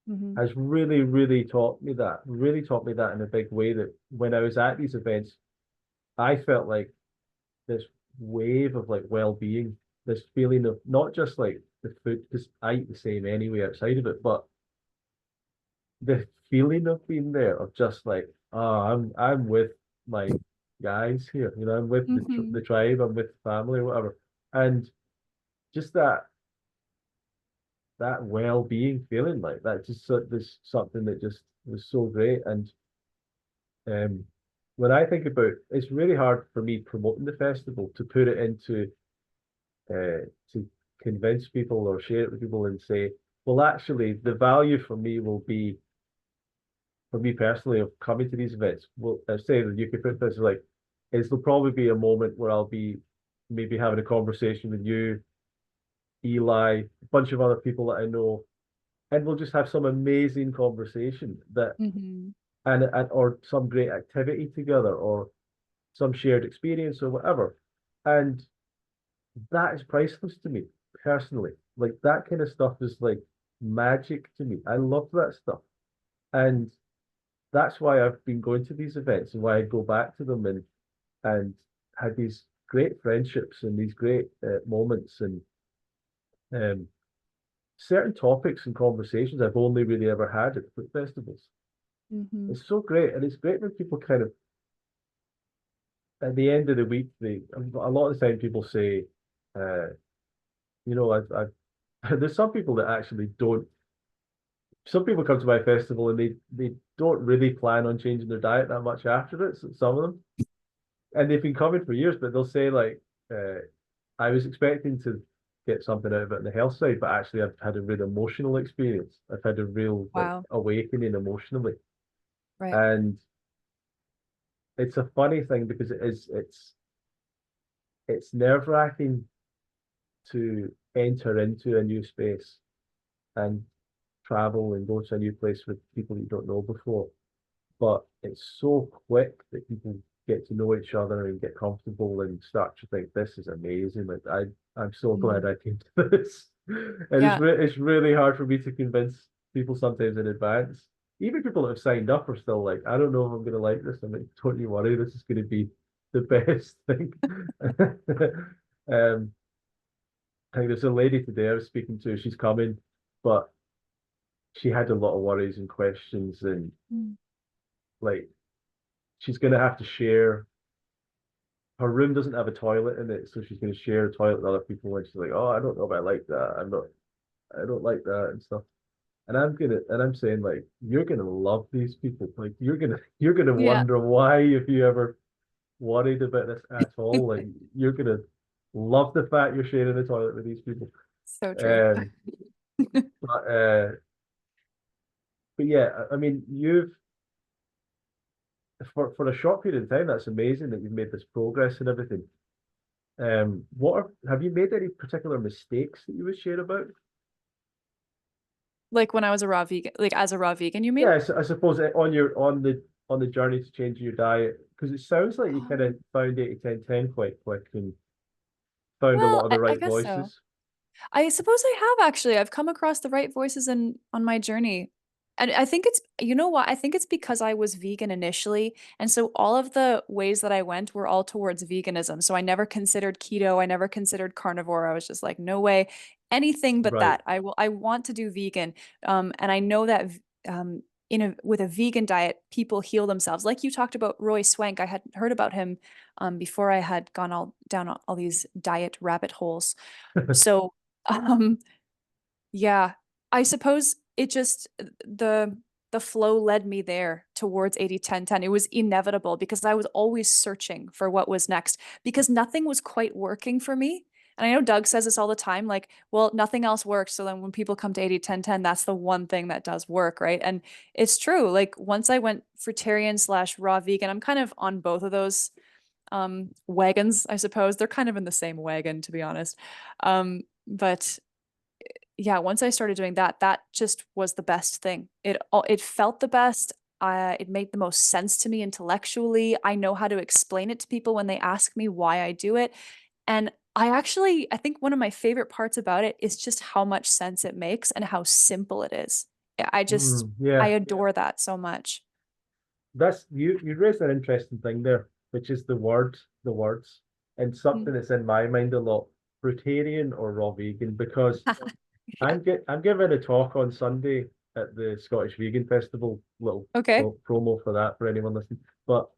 Mhm. has really taught me that in a big way, that when I was at these events, I felt like this wave of like well-being, this feeling of not just like the food, because I eat the same anyway outside of it, but the feeling of being there, of just like, oh, I'm with my guys here, I'm with the Mhm. tribe, I'm with family or whatever, and just that well-being feeling, like that, just this something that just was so great. And when I think about, it's really hard for me promoting the festival to put it into to convince people or share it with people and say, well, actually, the value for me will be, for me personally, of coming to these events. Well, I say the UK Fruit Festival, like, is there'll probably be a moment where I'll be maybe having a conversation with you, Eli, a bunch of other people that I know, and we'll just have some amazing conversation that, Mhm. and or some great activity together, or some shared experience or whatever. And that is priceless to me personally. Like that kind of stuff is like magic to me. I love that stuff. And that's why I've been going to these events and why I go back to them, and had these great friendships and these great moments, and um, certain topics and conversations I've only really ever had at food festivals. Mhm. It's so great. And it's great when people kind of, at the end of the week, a lot of the time people say, uh, I've there's some people that actually don't. Some people come to my festival and they don't really plan on changing their diet that much after it. Some of them, and they've been coming for years, but they'll say like, I was expecting to get something out of it on the health side, but actually I've had a real emotional experience. I've had a real like Wow. awakening emotionally, Right. and it's a funny thing because it's it's nerve-wracking to enter into a new space and travel and go to a new place with people you don't know before. But it's so quick that people get to know each other and get comfortable and start to think this is amazing. Like I'm so glad Mm. I came to this. And Yeah. it's really hard for me to convince people sometimes in advance. Even people that have signed up are still like, I don't know if I'm gonna like this. I'm like, don't you worry, this is gonna be the best thing. um I think there's a lady today I was speaking to, she's coming, but she had a lot of worries and questions and Mm. like she's gonna have to share her room doesn't have a toilet in it, so she's gonna share a toilet with other people and she's like, oh, I don't know if I like that. I don't like that and stuff. And I'm saying like you're gonna love these people. Like you're gonna Yeah. wonder why if you ever worried about this at all. Like you're gonna love the fact you're sharing a toilet with these people. So true. Um but uh but yeah, I mean you've for a short period of time, that's amazing that you've made this progress and everything. Have you made any particular mistakes that you would share about? Like when I was a raw vegan, like as a raw vegan, you mean? Yeah, I suppose on the journey to changing your diet, because it sounds like you kind Um, of found 80-10-10 quite quick and found a lot well, of the I right guess so. voices. I suppose I have actually. I've come across the right voices in on my journey. And I think it's, you know what? I think it's because I was vegan initially. And so all of the ways that I went were all towards veganism. So I never considered keto. I never considered carnivore. I was just like, no way, anything but Right. that. I want to do vegan. And I know that with a vegan diet, people heal themselves. Like you talked about Roy Swank. I had heard about him before I had gone all down all these diet rabbit holes. So um, yeah, I suppose it just the flow led me there towards 80-10-10. It was inevitable because I was always searching for what was next because nothing was quite working for me. And I know Doug says this all the time, like, well, nothing else works. So then when people come to 80-10-10, that's the one thing that does work, right? And it's true. Like once I went fruitarian slash raw vegan, I'm kind of on both of those wagons, I suppose. They're kind of in the same wagon, to be honest. But yeah, once I started doing that, that just was the best thing. It felt the best. It made the most sense to me intellectually. I know how to explain it to people when they ask me why I do it. And I think one of my favorite parts about it is just how much sense it makes and how simple it is. I Yeah, adore that so much. that's you raised an interesting thing there, which is the words, and Mm. something that's in my mind a lot, fruitarian or raw vegan, because Yeah. I'm giving a talk on Sunday at the Scottish Vegan Festival. Little Okay. promo for that for anyone listening. But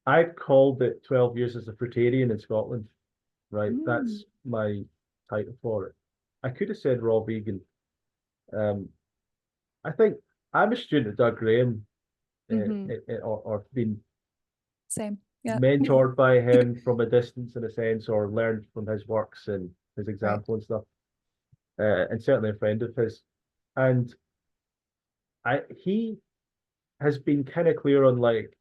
I called it 12 years as a fruitarian in Scotland, right? Mm. That's my title for it. I could have said raw vegan. Um, I think I'm a student of Doug Graham, Hmm. or been Same. Yeah. mentored by him from a distance in a sense, or learned from his works and his Right. example and stuff. And certainly a friend of his. And he has been kind of clear on like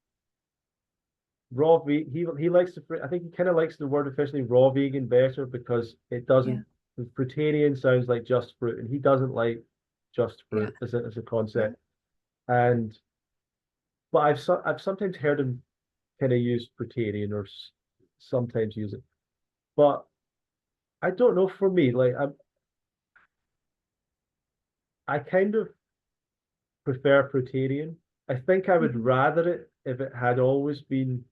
he likes I think he kind of likes the word officially raw vegan better because it Yeah. doesn't fruitarian sounds like just fruit and he doesn't like just Yeah. fruit as a Yeah. concept. And but I've sometimes heard him kind of use fruitarian or sometimes use it. But I don't know for me, like I kind of prefer fruitarian. I think I would Hmm. rather it if it had always been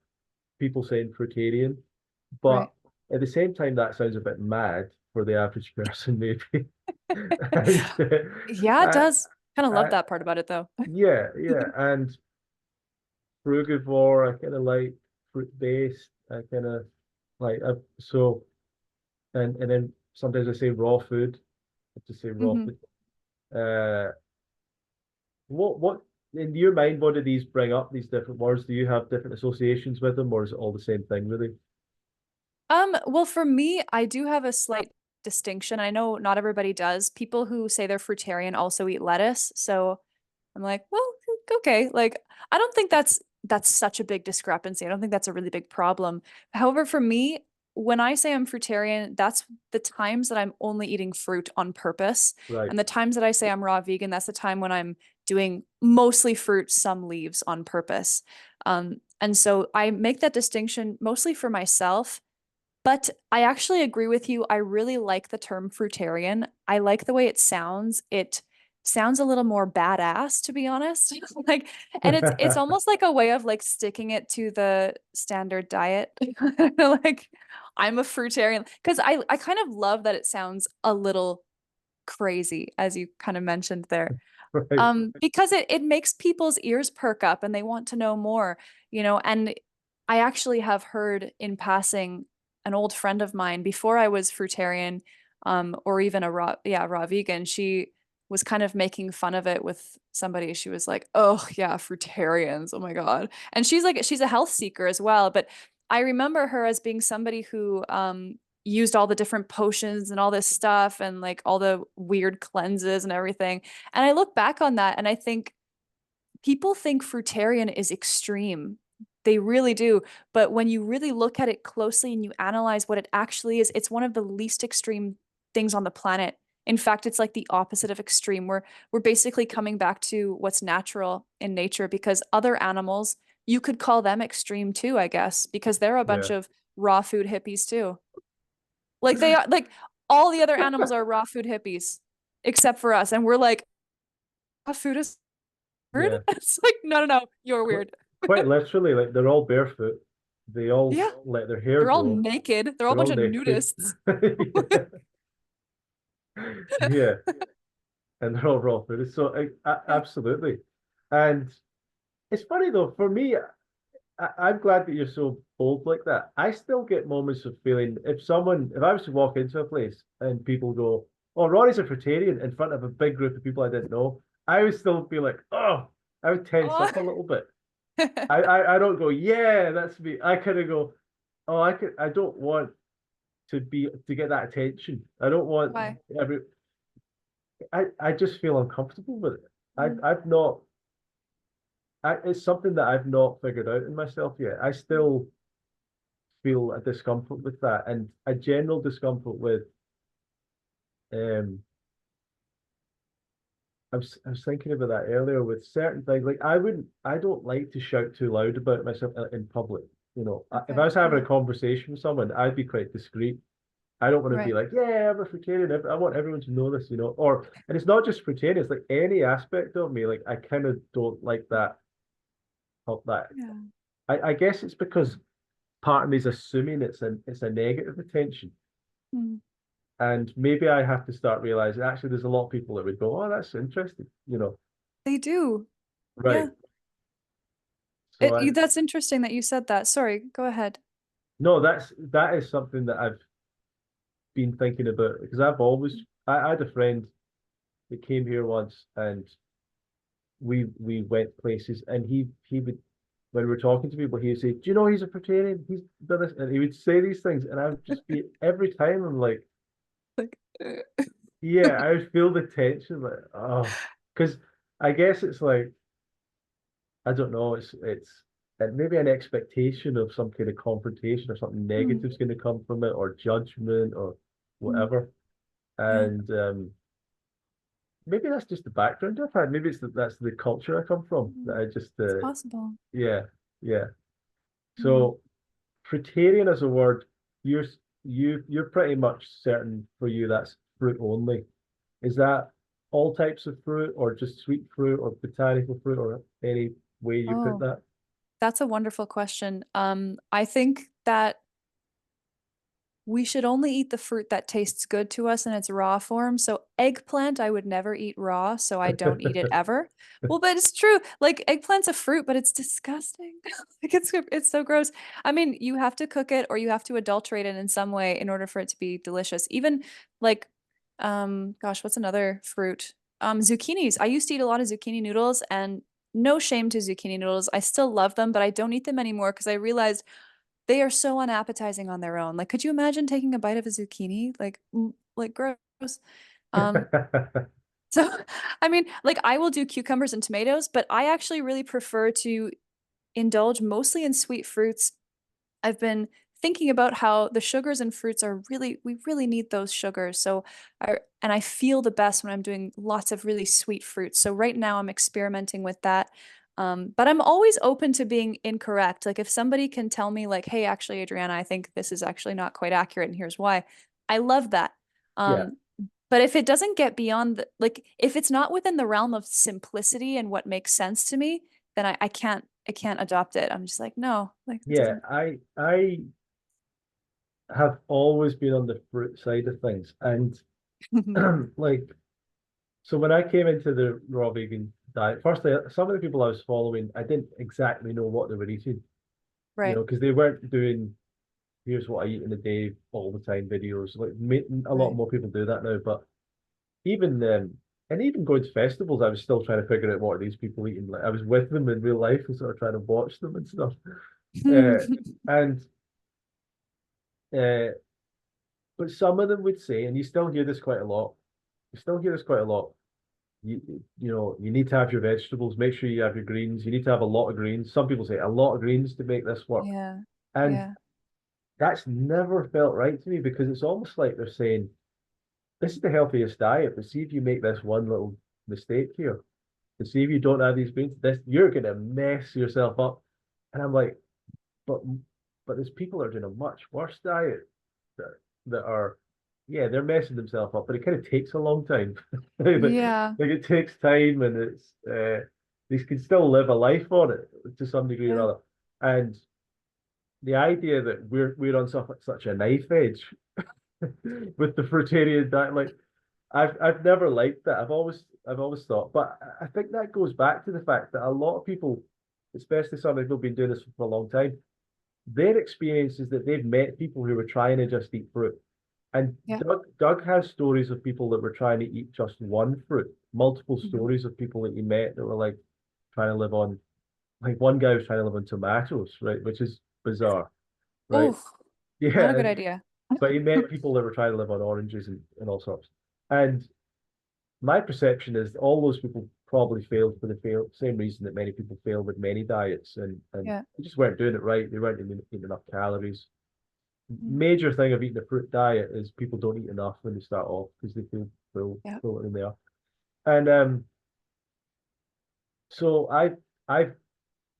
people saying fruitarian. Right. But at the same time, that sounds a bit mad for the average person, maybe. And Yeah, it I, does. Kind of love I, that part about it though. yeah. And frugivore, I kind of like fruit based. I kind of like so, and then sometimes I say raw food. I just say raw Hmm. food. Uh, what in your mind? What do these bring up? These different words? Do you have different associations with them, or is it all the same thing, really? Well, for me, I do have a slight distinction. I know not everybody does. People who say they're fruitarian also eat lettuce. So I'm like, well, okay. Like, I don't think that's such a big discrepancy. I don't think that's a really big problem. However, for me, when I say I'm fruitarian, that's the times that I'm only eating fruit on purpose. Right. And the times that I say I'm raw vegan, that's the time when I'm doing mostly fruit, some leaves on purpose. And so I make that distinction mostly for myself. But I actually agree with you. I really like the term fruitarian. I like the way it sounds. It sounds a little more badass, to be honest. Like, and it's almost like a way of like sticking it to the standard diet. Like, I'm a fruitarian because I kind of love that it sounds a little crazy, as you kind of mentioned there. Right. Because it makes people's ears perk up and they want to know more, and I actually have heard in passing an old friend of mine before I was fruitarian, or even raw vegan. She was kind of making fun of it with somebody. She was like, "Oh yeah, fruitarians. Oh my God." And she's a health seeker as well. But I remember her as being somebody who used all the different potions and all this stuff and like all the weird cleanses and everything. And I look back on that and I think people think fruitarian is extreme. They really do. But when you really look at it closely and you analyze what it actually is, it's one of the least extreme things on the planet. In fact, it's like the opposite of extreme. We're basically coming back to what's natural in nature because other animals, you could call them extreme too, I guess, because they're a bunch Yeah. of raw food hippies too. Like they are like all the other animals are raw food hippies except for us. And we're like, raw food is weird. Yeah. It's like, no, no, no, you're Qu- weird. Quite literally, like they're all barefoot. They all Yeah. let their hair They're all grow. naked. They're all a They're bunch all of naked. nudists. Yeah. And they're all raw food. So Yeah. absolutely. And it's funny though, for me, I'm glad that you're so bold like that. I still get moments of feeling if I was to walk into a place and people go, "Oh, Ronnie's a fruitarian," in front of a big group of people I didn't know, I would still be like, "Oh," I would tense Oh. up a little bit. I don't go, "Yeah, that's me." I kind of go, "Oh, I don't want to get that attention. I don't want Why? every. I just feel uncomfortable with it. Mm. I've not. It's something that I've not figured out in myself yet. I still feel a discomfort with that and a general discomfort with um I was thinking about that earlier with certain things like I don't like to shout too loud about myself in public. If I Okay. was having Yeah. a conversation with someone, I'd be quite discreet. I don't want to be Right. like, yeah, I'm a fruitarian. I want everyone to know this, and it's not just fruitarian, it's like any aspect of me. Like I kind of don't like that. Yeah. I guess it's because part of me is assuming it's a negative attention. Mm. And maybe I have to start realizing actually there's a lot of people that would go, oh, that's interesting. They do. Right. Yeah. So I That's interesting that you said that. Sorry, go ahead. no, that is something that I've been thinking about because I had a friend that came here once and we went places and he would when we were talking to people, he would say, "Do you know he's a fruitarian? He's done this," and he would say these things, and I would just be every time I'm like, Like, yeah, I would feel the tension, like, oh, because I guess it's like I don't know. It's maybe an expectation of some kind of confrontation or something mm, negative is going to come from it, or judgment, or mm, whatever. yeah, And maybe that's just the background I've had. Maybe that's the culture I come from. That I just it's possible. yeah, yeah. Mm. So fruitarian as a word, you're you're pretty much certain for you that's fruit only. Is that all types of fruit, or just sweet fruit, or botanical fruit, or any way you put Oh, that? that's a wonderful question. I think that we should only eat the fruit that tastes good to us in its raw form. So eggplant, I would never eat raw, so I don't eat it ever. Well, but it's true. Like eggplant's a fruit, but it's disgusting. Like it's so gross. I mean, you have to cook it or you have to adulterate it in some way in order for it to be delicious. Even like gosh, what's another fruit? Zucchinis. I used to eat a lot of zucchini noodles and no shame to zucchini noodles. I still love them, but I don't eat them anymore because I realized they are so unappetizing on their own. Like, could you imagine taking a bite of a zucchini? Like gross. Um, so I mean, like I will do cucumbers and tomatoes, but I actually really prefer to indulge mostly in sweet fruits. I've been thinking about how the sugars and fruits are really, we really need those sugars. So I feel the best when I'm doing lots of really sweet fruits. So right now I'm experimenting with that. But I'm always open to being incorrect. Like if somebody can tell me like, hey, actually, Adriana, I think this is actually not quite accurate and here's why. I love that. Yeah, But if it doesn't get beyond the, like, if it's not within the realm of simplicity and what makes sense to me, then I can't adopt it. I'm just like, no, like it yeah. doesn't. I have always been on the fruit side of things, and like, so when I came into the raw vegan diet, firstly, some of the people I was following, I didn't exactly know what they were eating, Right, because they weren't doing here's what I eat in a day all the time videos. Like a lot right. more people do that now, but even and even going to festivals, I was still trying to figure out what are these people eating. Like I was with them in real life and sort of trying to watch them and stuff. And uh, but some of them would say, and you still hear this quite a lot. You still hear this quite a lot. You you know you need to have your vegetables. Make sure you have your greens. You need to have a lot of greens. Some people say a lot of greens to make this work, Yeah, and yeah, that's never felt right to me because it's almost like they're saying this is the healthiest diet, but see if you make this one little mistake here, and see if you don't have these greens, this you're gonna mess yourself up. And I'm like, but there's people that are doing a much worse diet that are, yeah, they're messing themselves up, but it kind of takes a long time. yeah, Like it takes time, and it's they can still live a life on it to some degree or yeah, other. And the idea that we're on such a knife edge with the fruitarian diet, like I've never liked that. I've always thought, but I think that goes back to the fact that a lot of people, especially some people who've been doing this for a long time, their experience is that they've met people who were trying to just eat fruit. And yeah. Doug has stories of people that were trying to eat just one fruit, multiple Mhm. stories of people that he met that were like trying to live on, like one guy was trying to live on tomatoes, right, which is bizarre, right? Oh, not a Yeah, good idea. but he met people that were trying to live on oranges and all sorts. And my perception is all those people probably failed for the same reason that many people fail with many diets, and Yeah. they just weren't doing it right. They weren't eating enough calories. Mm. Major thing of eating a fruit diet is people don't eat enough when they start off because they feel Yeah. full in there. And so I've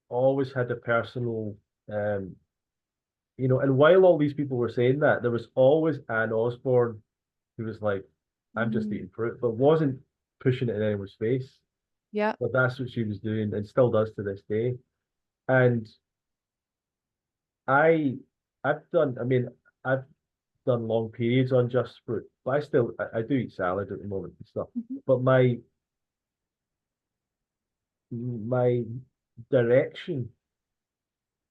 always had a personal um and while all these people were saying that, there was always Anne Osborne who was like, I'm just Mm. eating fruit, but wasn't pushing it in anyone's face. Yeah. But that's what she was doing and still does to this day. And I I mean, I've done long periods on just fruit, but I do eat salad at the moment and stuff. Mhm. But my direction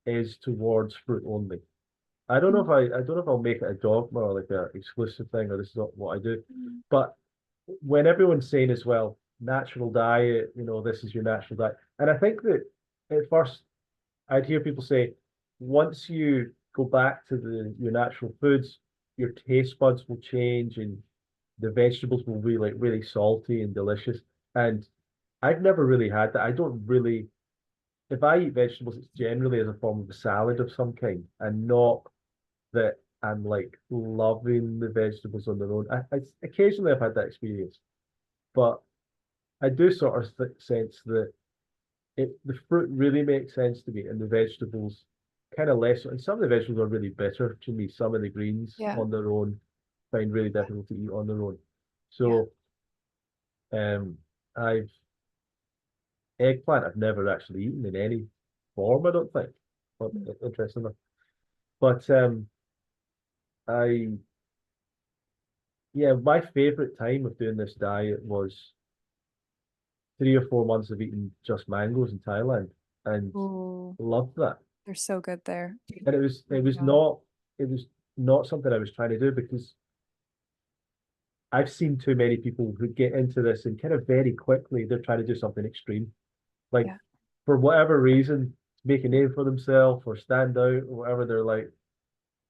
is towards fruit only. Mm. I don't know if I'll make it a dogma or like a exclusive thing or this is not what I do. Mm. But when everyone's saying as well, natural diet, this is your natural diet. And I think that at first I'd hear people say, once you go back to your natural foods, your taste buds will change and the vegetables will be like really salty and delicious. And I've never really had that. I don't really, if I eat vegetables, it's generally as a form of a salad of some kind and not that I'm like loving the vegetables on their own. Occasionally I've had that experience, but I do sort of sense that the fruit really makes sense to me, and the vegetables kind of less. And some of the vegetables are really bitter to me. Some of the greens Yeah. on their own find really difficult to eat on their own. Yeah. So I've eggplant I've never actually eaten in any form, I don't think. But Mm. interesting enough. But I yeah, my favorite time of doing this diet was 3 or 4 months of eating just mangoes in Thailand and Ooh, loved that. they're so good there. And Oh my God. it was not something I was trying to do because I've seen too many people who get into this and kind of very quickly they're trying to do something extreme. Like Yeah. for whatever reason, make a name for themselves or stand out or whatever, they're like,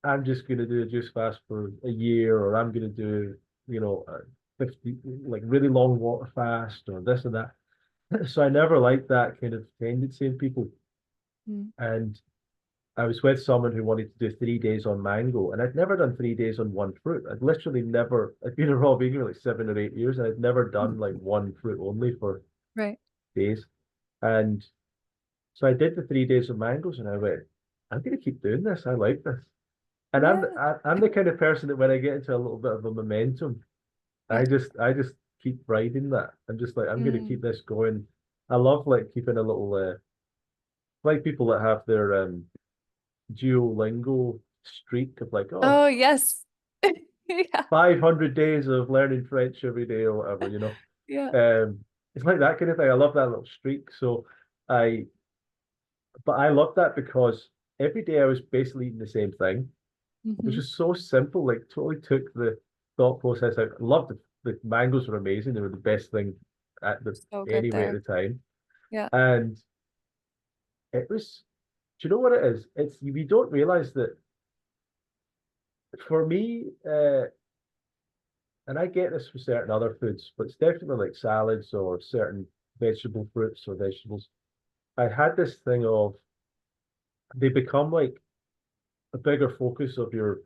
I'm just gonna do a juice fast for a year, or I'm gonna do, a 50 like really long water fast or this and that. So I never liked that kind of tendency in people. Mm. And I was with someone who wanted to do 3 days on mango, and I'd never done 3 days on one fruit. I'd literally never, I'd been a raw vegan for like 7 or 8 years, and I'd never done like one fruit only for Right. days. And so I did the 3 days of mangoes, and I went, I'm going to keep doing this. I like this. And Yeah. I'm the kind of person that when I get into a little bit of a momentum, Yeah. I just keep riding that. I'm just like, I'm going to Mm. keep this going. I love like keeping a little, like people that have their Duolingo streak of like, oh, Oh, yes. Yeah. 500 days of learning French every day or whatever, you know. Yeah. It's like that kind of thing. I love that little streak. So I, but I love that because every day I was basically eating the same thing, which Hmm. is so simple. Like totally took the thought process out. I loved the mangoes were amazing. They were the best thing at the So good anyway at there. the time. Yeah. And it was, do you know what it is? It's we don't realize that for me, and I get this with certain other foods, but it's definitely like salads or certain vegetable fruits or vegetables. I had this thing of they become like a bigger focus of your,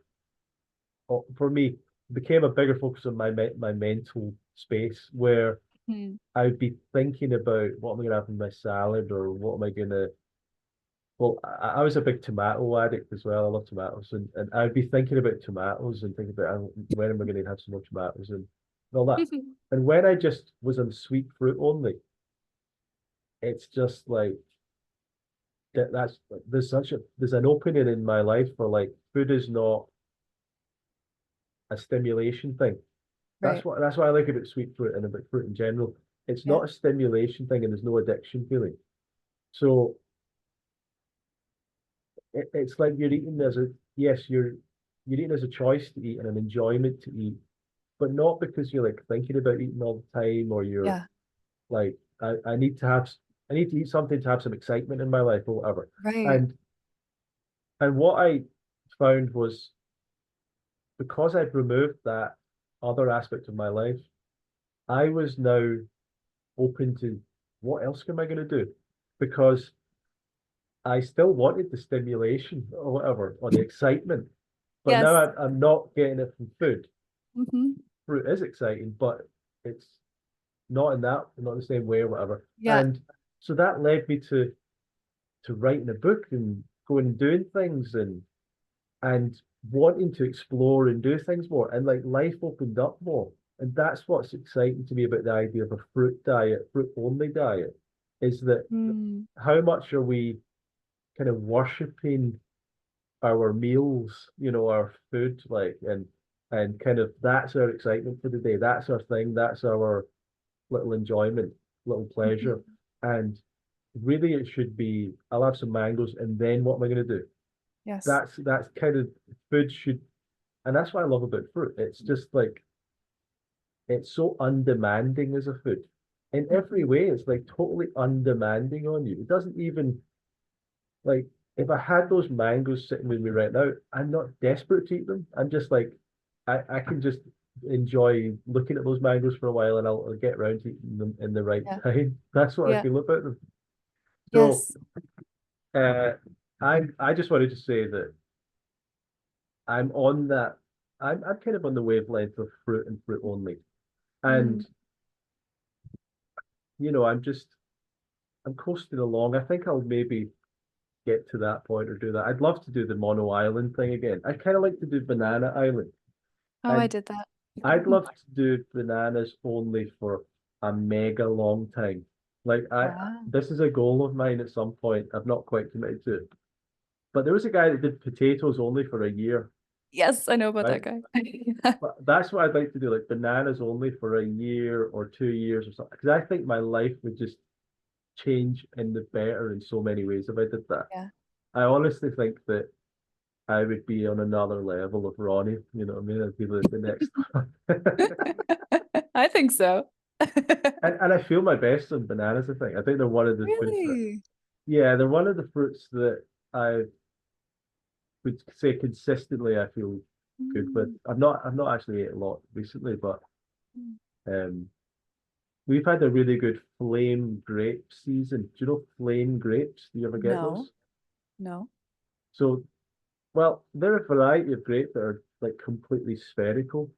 for me, became a bigger focus of my mental space where Mm. I'd be thinking about what am I gonna have in my salad or what am I gonna. Well, I was a big tomato addict as well. I love tomatoes, and I'd be thinking about tomatoes and thinking about when am I going to have some more tomatoes and all that. And when I just was on sweet fruit only, it's just like that's there's an opening in my life for like food is not a stimulation thing. Right. That's what I like about sweet fruit and about fruit in general. It's Yeah. not a stimulation thing, and there's no addiction feeling. So it's like you're eating as a yes, you're eating as a choice to eat and an enjoyment to eat, but not because you're like thinking about eating all the time or you're Yeah. like I need to eat something to have some excitement in my life or whatever. Right. And what I found was because I'd removed that other aspect of my life, I was now open to what else am I going to do? Because I still wanted the stimulation or whatever, or the excitement, but now Yes. I'm not getting it from food. Hmm. Fruit is exciting, but it's not the same way or whatever. Yeah. And so that led me to writing a book and going and doing things and wanting to explore and do things more. And like life opened up more. And that's what's exciting to me about the idea of a fruit diet, fruit only diet, is that Mm. how much are we kind of worshipping our meals, our food, like and kind of that's our excitement for the day. That's our thing. That's our little enjoyment, little pleasure. Mhm. And really it should be, I'll have some mangoes and then what am I going to do? Yes. That's kind of food should, and that's what I love about fruit. It's just like it's so undemanding as a food. In every Mhm. way, it's like totally undemanding on you. It doesn't even like if I had those mangoes sitting with me right now, I'm not desperate to eat them. I'm just like I can just enjoy looking at those mangoes for a while and I'll get around to eating them in the right Yeah. time. That's what I Yeah. feel about them. So Yes. uh I just wanted to say that I'm on that I'm kind of on the wavelength of fruit and fruit only. Mm. And I'm coasting along. I think I'll maybe get to that point or do that. I'd love to do the mono island thing again. I kind of like to do banana island. Oh, I And did that. I'd love to do bananas only for a mega long time. Like Wow. this is a goal of mine at some point. I've not quite committed to it. But there was a guy that did potatoes only for a year, Yes, I know about right? that guy. But that's what I'd like to do, like bananas only for a year or 2 years or something. Because I think my life would just change in the better in so many ways if I did that. Yeah. I honestly think that I would be on another level of Ronnie. You know what I mean? I'd be the next one. I think so. And I feel my best on bananas, I think they're one of the foods that, Really? yeah, they're one of the fruits that I would say consistently I feel good with. Mm. I've not actually ate a lot recently, but um we've had a really good flame grape season. Do you know flame grapes? Do you ever get No, those? no. So, well, there are a variety of grapes that are like completely spherical.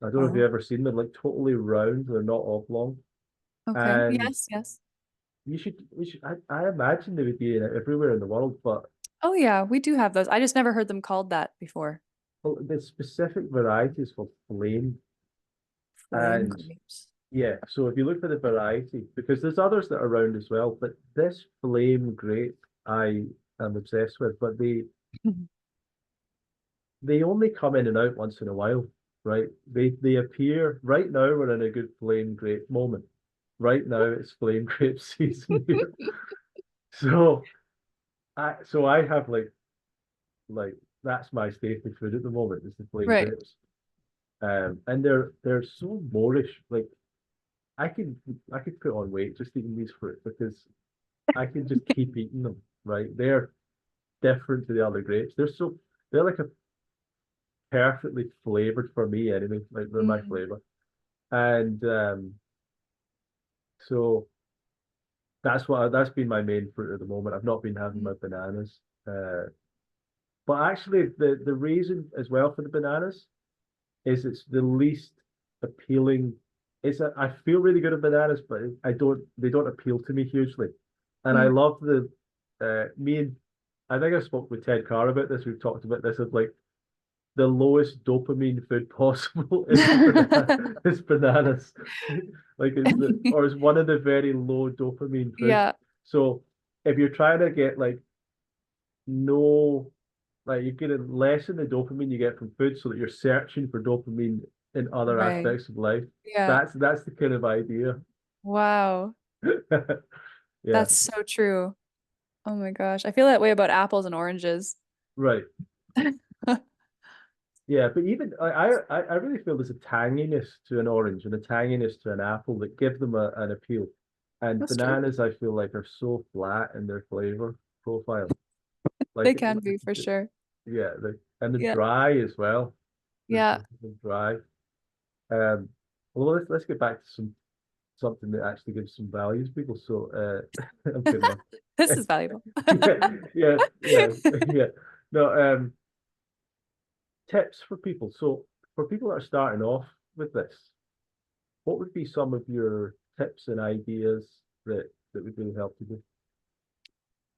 I don't know if you've Oh, ever seen them, like totally round. They're not oblong. okay. And Yes, yes. we should, I imagine they would be everywhere in the world, but Oh yeah, we do have those. I just never heard them called that before. well, the specific varieties for flame. Flame And grapes. yeah, so if you look for the variety, because there's others that are around as well, but this flame grape I am obsessed with, but they only come in and out once in a while, right? They appear right now. We're in a good flame grape moment. Right now it's flame grape season here. So I have like that's my staple food at the moment is the flame Right. grapes. And they're so moreish. Like I can I could put on weight just eating these fruit because I can just keep eating them, right? They're different to the other grapes. They're like a perfectly flavored for me anyway. Like they're my Mm, flavor. And so that's been my main fruit at the moment. I've not been having mm, my bananas. But actually the reason as well for the bananas is it's the least appealing. I feel really good at bananas, but they don't appeal to me hugely. And I mm. love the me and I think I spoke with Ted Carr about this. We've talked about this of like the lowest dopamine food possible is bananas. Like it's one of the very low dopamine foods. Yeah, So if you're trying to get like no like you're getting less in the dopamine you get from food so that you're searching for dopamine in other right. aspects of life. Yeah. That's the kind of idea. Wow. Yeah, That's so true. Oh my gosh. I feel that way about apples and oranges. right. Yeah, but even I really feel there's a tanginess to an orange and a tanginess to an apple that give them an appeal. And That's true. bananas, I feel like are so flat in their flavor profile. They Like, can be for sure. yeah, and they're Yeah. dry as well. Yeah. They're dry. Um, well, let's get back to something that actually gives some value to people. So, I'm kidding. This is valuable. Yeah, yeah, yeah. No, tips for people. So, for people that are starting off with this, what would be some of your tips and ideas that would really help people?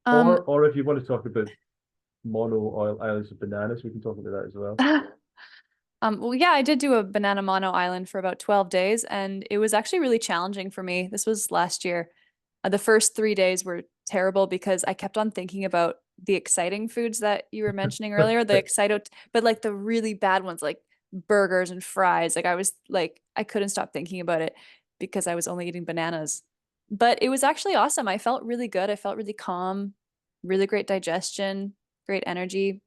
Um, Or if you want to talk about mono oil islands of bananas, we can talk about that as well. well, yeah, I did do a banana mono island for about 12 days, and it was actually really challenging for me. This was last year. The first 3 days were terrible because I kept on thinking about the exciting foods that you were mentioning earlier, the excito, but like the really bad ones, like burgers and fries. Like I was like, I couldn't stop thinking about it because I was only eating bananas. But it was actually awesome. I felt really good. I felt really calm, really great digestion, great energy.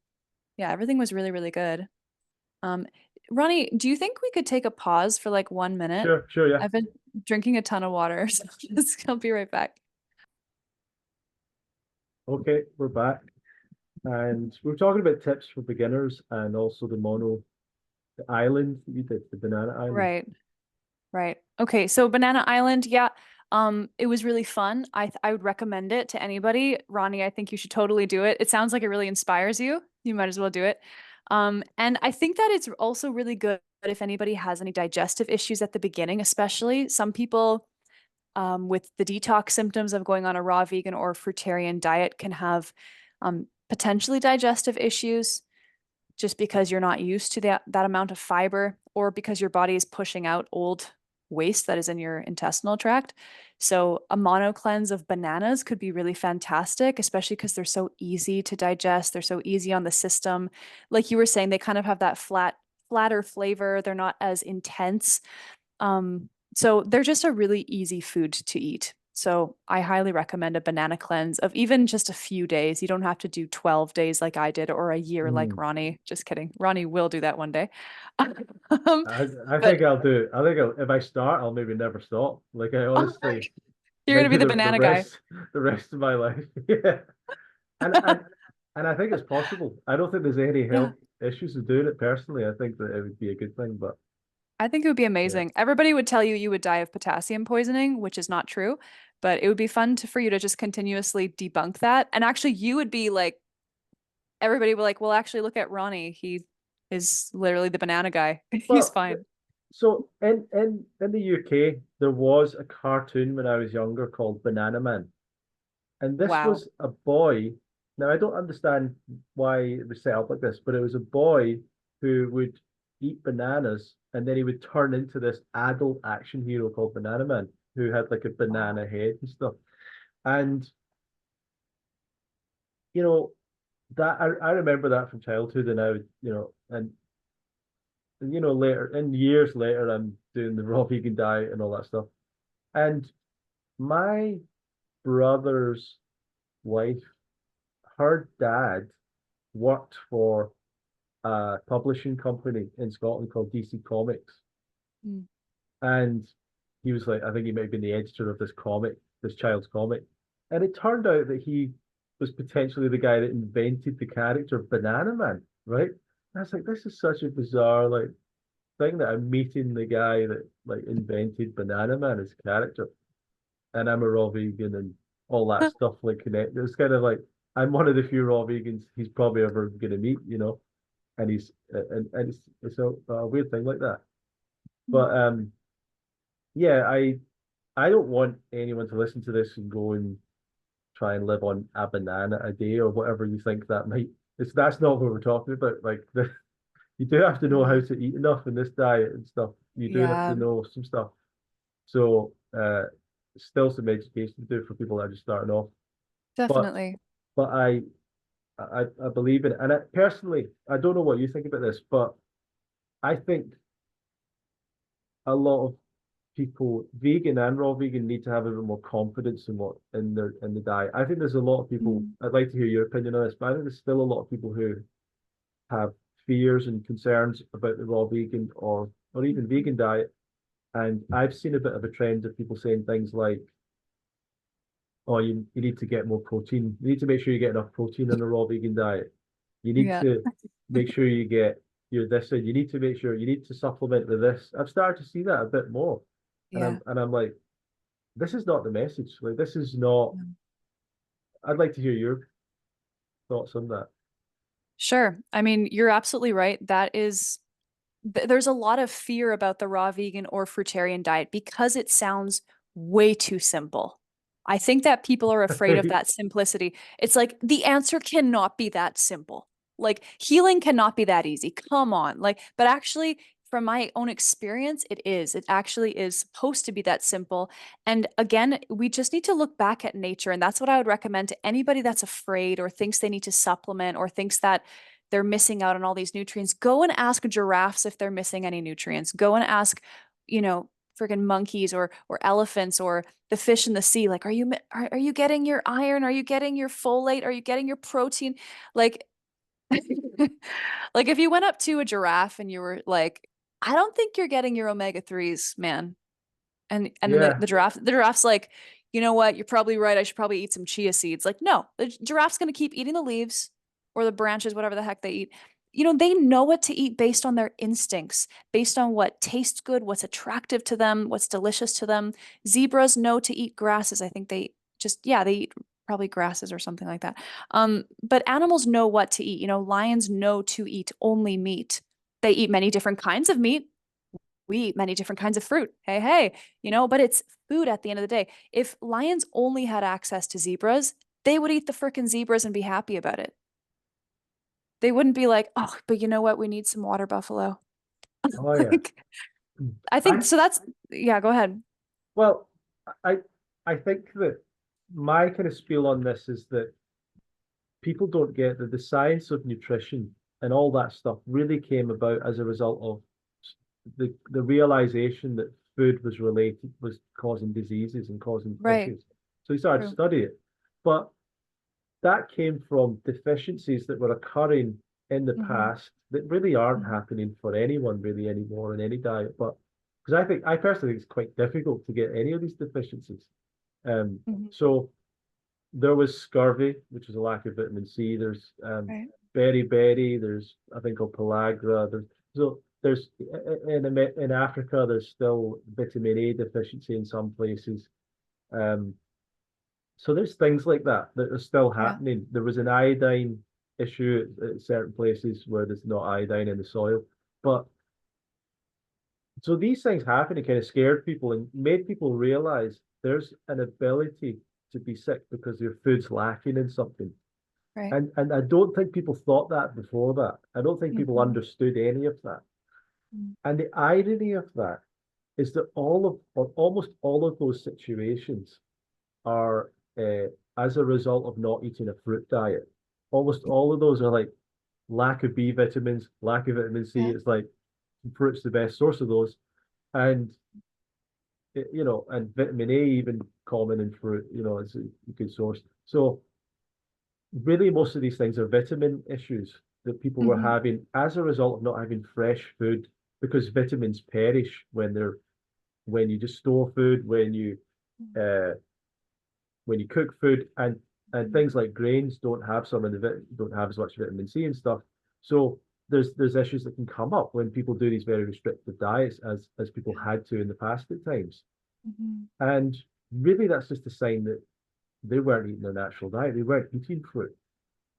Yeah, everything was really, really good. Um, Ronnie, do you think we could take a pause for like 1 minute? Sure, yeah. I've been drinking a ton of water, so I'll be right back. Okay, we're back. And we're talking about tips for beginners and also the island that you did, the banana island. Right, right. Okay, so Banana Island, yeah. It was really fun. I would recommend it to anybody. Ronnie, I think you should totally do it. It sounds like it really inspires you. You might as well do it. And I think that it's also really good if anybody has any digestive issues at the beginning, especially some people with the detox symptoms of going on a raw vegan or fruitarian diet can have potentially digestive issues just because you're not used to that amount of fiber or because your body is pushing out old waste that is in your intestinal tract. So a mono cleanse of bananas could be really fantastic, especially because they're so easy to digest. They're so easy on the system. Like you were saying, they kind of have that flatter flavor. They're not as intense. So they're just a really easy food to eat. So I highly recommend a banana cleanse of even just a few days. You don't have to do 12 days like I did or a year like Mm. Ronnie. Just kidding. Ronnie will do that one day. I But think I'll do it. I think if I start, I'll maybe never stop. Like I oh my, honestly, you're gonna be maybe the the banana guy. rest the rest of my life. Yeah. And and I think it's possible. I don't think there's any Yeah. health issues with doing it personally. I think that it would be a good thing, but I think it would be yeah. amazing. Everybody would tell you you would die of potassium poisoning, which is not true, but it would be fun for you to just continuously debunk that. And actually, you would be like everybody will like, well, actually look at Ronnie. He is literally the banana guy. He's Well, fine. so in the UK, there was a cartoon when I was younger called Banana Man. And this Wow. was a boy. Now, I don't understand why it was set up like this, but it was a boy who would eat bananas and then he would turn into this adult action hero called Banana Man, who had like a banana head and stuff. And, you know, that I remember that from childhood and I would, and later, in years later, I'm doing the raw vegan diet and all that stuff. And my brother's wife, her dad worked for a publishing company in Scotland called DC Comics. Mm. And he was like, I think he might have been the editor of this comic, this child's comic. And it turned out that he was potentially the guy that invented the character Banana Man, right? And I was like, this is such a bizarre like thing that I'm meeting the guy that like invented Banana Man as a character. And I'm a raw vegan and all that stuff like connected. It's kind of like I'm one of the few raw vegans he's probably ever gonna meet. And he's and it's a weird thing like that. Mm. But yeah, I don't want anyone to listen to this and go and try and live on a banana a day or whatever you think that might. That's not what we're talking about. Like you do have to know how Mm. to eat enough in this diet and stuff. You do have to Yeah, know some stuff. So still some education to do for people that are just starting off. But definitely. but I believe in it. And personally, I don't know what you think about this, but I think a lot of people, vegan and raw vegan, need to have a bit more confidence in what in the diet. I think there's a lot of people. Mm. I'd like to hear your opinion on this, but I think there's still a lot of people who have fears and concerns about the raw vegan or even Mhm. vegan diet. And I've seen a bit of a trend of people saying things like, "Oh, you need to get more protein. You need to make sure you get enough protein in a raw vegan diet. You need Yeah, to make sure you get your this, and you need to make sure you need to supplement with this." I've started to see that a bit more, and yeah. I'm like, this is not the message. Like this is not. I'd like to hear your thoughts on that. Sure. I mean, you're absolutely right. There's a lot of fear about the raw vegan or fruitarian diet because it sounds way too simple. I think that people are afraid of that simplicity. It's like the answer cannot be that simple. Like healing cannot be that easy. Come on. But actually, from my own experience, it is. It actually is supposed to be that simple. And again, we just need to look back at nature. And that's what I would recommend to anybody that's afraid or thinks they need to supplement or thinks that they're missing out on all these nutrients. Go and ask giraffes if they're missing any nutrients. Go and ask, freaking monkeys or elephants or the fish in the sea. Like, are you getting your iron? Are you getting your folate? Are you getting your protein? Like, like if you went up to a giraffe and you were like, I don't think you're getting your omega-3s, man. And then the, Yeah, the giraffe's like, you know what? You're probably right. I should probably eat some chia seeds. Like, no, the giraffe's gonna keep eating the leaves or the branches, whatever the heck they eat. They know what to eat based on their instincts, based on what tastes good, what's attractive to them, what's delicious to them. Zebras know to eat grasses. I think they eat probably grasses or something like that. But animals know what to eat. Lions know to eat only meat. They eat many different kinds of meat. We eat many different kinds of fruit. Hey, but it's food at the end of the day. If lions only had access to zebras, they would eat the frickin' zebras and be happy about it. They wouldn't be like, oh, but you know what? We need some water buffalo. oh yeah. Like, I think I so. Yeah, go ahead. well, I I think that my kind of spiel on this is that people don't get that the science of nutrition and all that stuff really came about as a result of the realization that food was causing diseases and causing Right. issues. So he started to True. study it. But that came from deficiencies that were occurring in the Hmm. past that really aren't Hmm. happening for anyone really anymore in any diet. But because I personally think it's quite difficult to get any of these deficiencies. Hmm. So there was scurvy, which is a lack of vitamin C. There's Right. beriberi. There's I think called pellagra. There's in Africa. There's still vitamin A deficiency in some places. Um, so there's things like that that are still Yeah. happening. There was an iodine. issue at certain places where there's not iodine in the soil. But so these things happened and kind of scared people and made people realize there's an ability to be sick because your food's lacking in something. Right. And I don't think people thought that before that. I don't think people Mhm. understood any of that. Mm. And the irony of that is that all of, or almost all of those situations are as a result of not eating a fruit diet. Almost all of those are like lack of B vitamins, lack of vitamin C. Yeah. It's like fruit's the best source of those. And you know, and vitamin A even common in fruit, you know, it's a good source. So really most of these things are vitamin issues that people were Mhm. having as a result of not having fresh food because vitamins perish when you just store food, uh when you cook food, and Mhm. things like grains don't have some of the don't have as much vitamin C and stuff. So there's issues that can come up when people do these very restrictive diets as people had to in the past at times. Mhm. And really that's just a sign that they weren't eating their natural diet. They weren't eating fruit.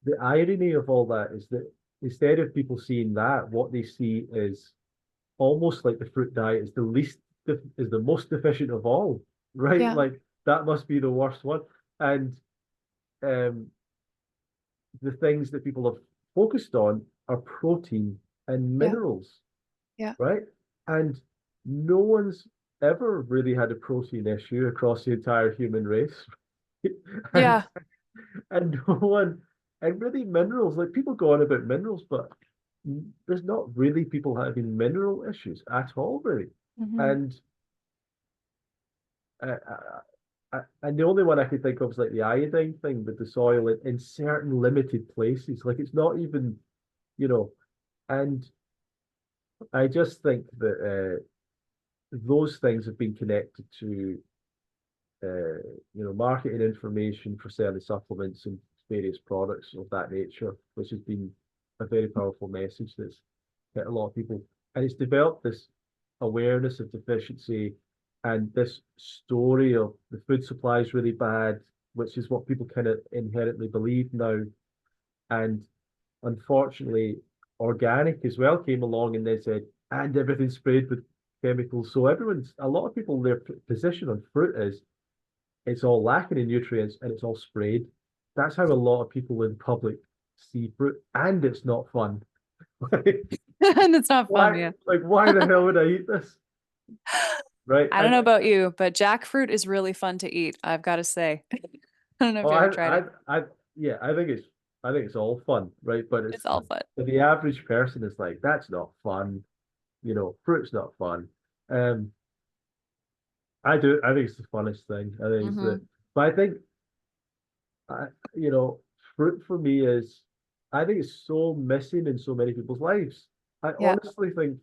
The irony of all that is that instead of people seeing that, what they see is almost like the fruit diet is is the most deficient of all, right? Yeah. Like that must be the worst one. And um, the things that people have focused on are protein and Yeah. minerals, Yeah. right? And no one's ever really had a protein issue across the entire human race. and Yeah. and no one and really minerals, like people go on about minerals, but there's not really people having mineral issues at all, really. Mhm. And and the only one I could think of is like the iodine thing with the soil in certain limited places. Like it's not even, you know, and I just think that those things have been connected to marketing information for selling supplements and various products of that nature, which has been a very powerful message that's hit a lot of people. And it's developed this awareness of deficiency and this story of the food supply is really bad, which is what people kind of inherently believe now. And unfortunately, organic as well came along and they said, and everything's sprayed with chemicals. So a lot of people, their position on fruit is it's all lacking in nutrients and it's all sprayed. That's how a lot of people in public see fruit, and it's not fun. And it's not fun, why, yeah. why the hell would I eat this? Right? I don't know about you, but jackfruit is really fun to eat, I've got to say. I don't know if Oh, you ever tried it. yeah, I think it's all fun, right? But it's It's all fun. for the average person, it's like that's not fun. You know, fruit's not fun. Um, I think it's the funnest thing. I think it's the, Hmm. but I think I, you know, fruit for me is, I think it's so missing in so many people's lives. I Yeah. honestly think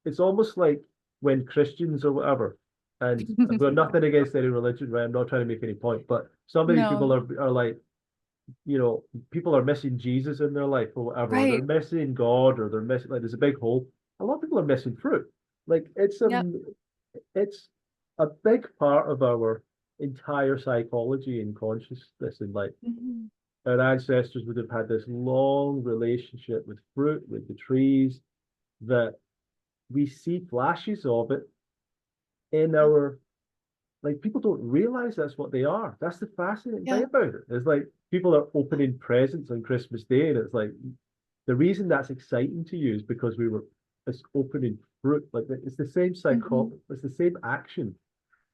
it's almost like when Christians or whatever, and I've got nothing against any religion, right? I'm not trying to make any point, but some of these people No. are like, you know, people are missing Jesus in their life or whatever, or they're Right. missing God, or they're missing like there's a big hole. A lot of people are missing fruit. Like Yep. it's a big part of our entire psychology and consciousness, and like Hmm. our ancestors would have had this long relationship with fruit, with the trees, that we see flashes of it in Yeah. our, like people don't realize that's what they are. That's the fascinating thing Yeah. about it. It's like people are opening presents on Christmas Day, and it's like the reason that's exciting to you is because it's opening fruit. Like it's the same Hmm. it's the same action.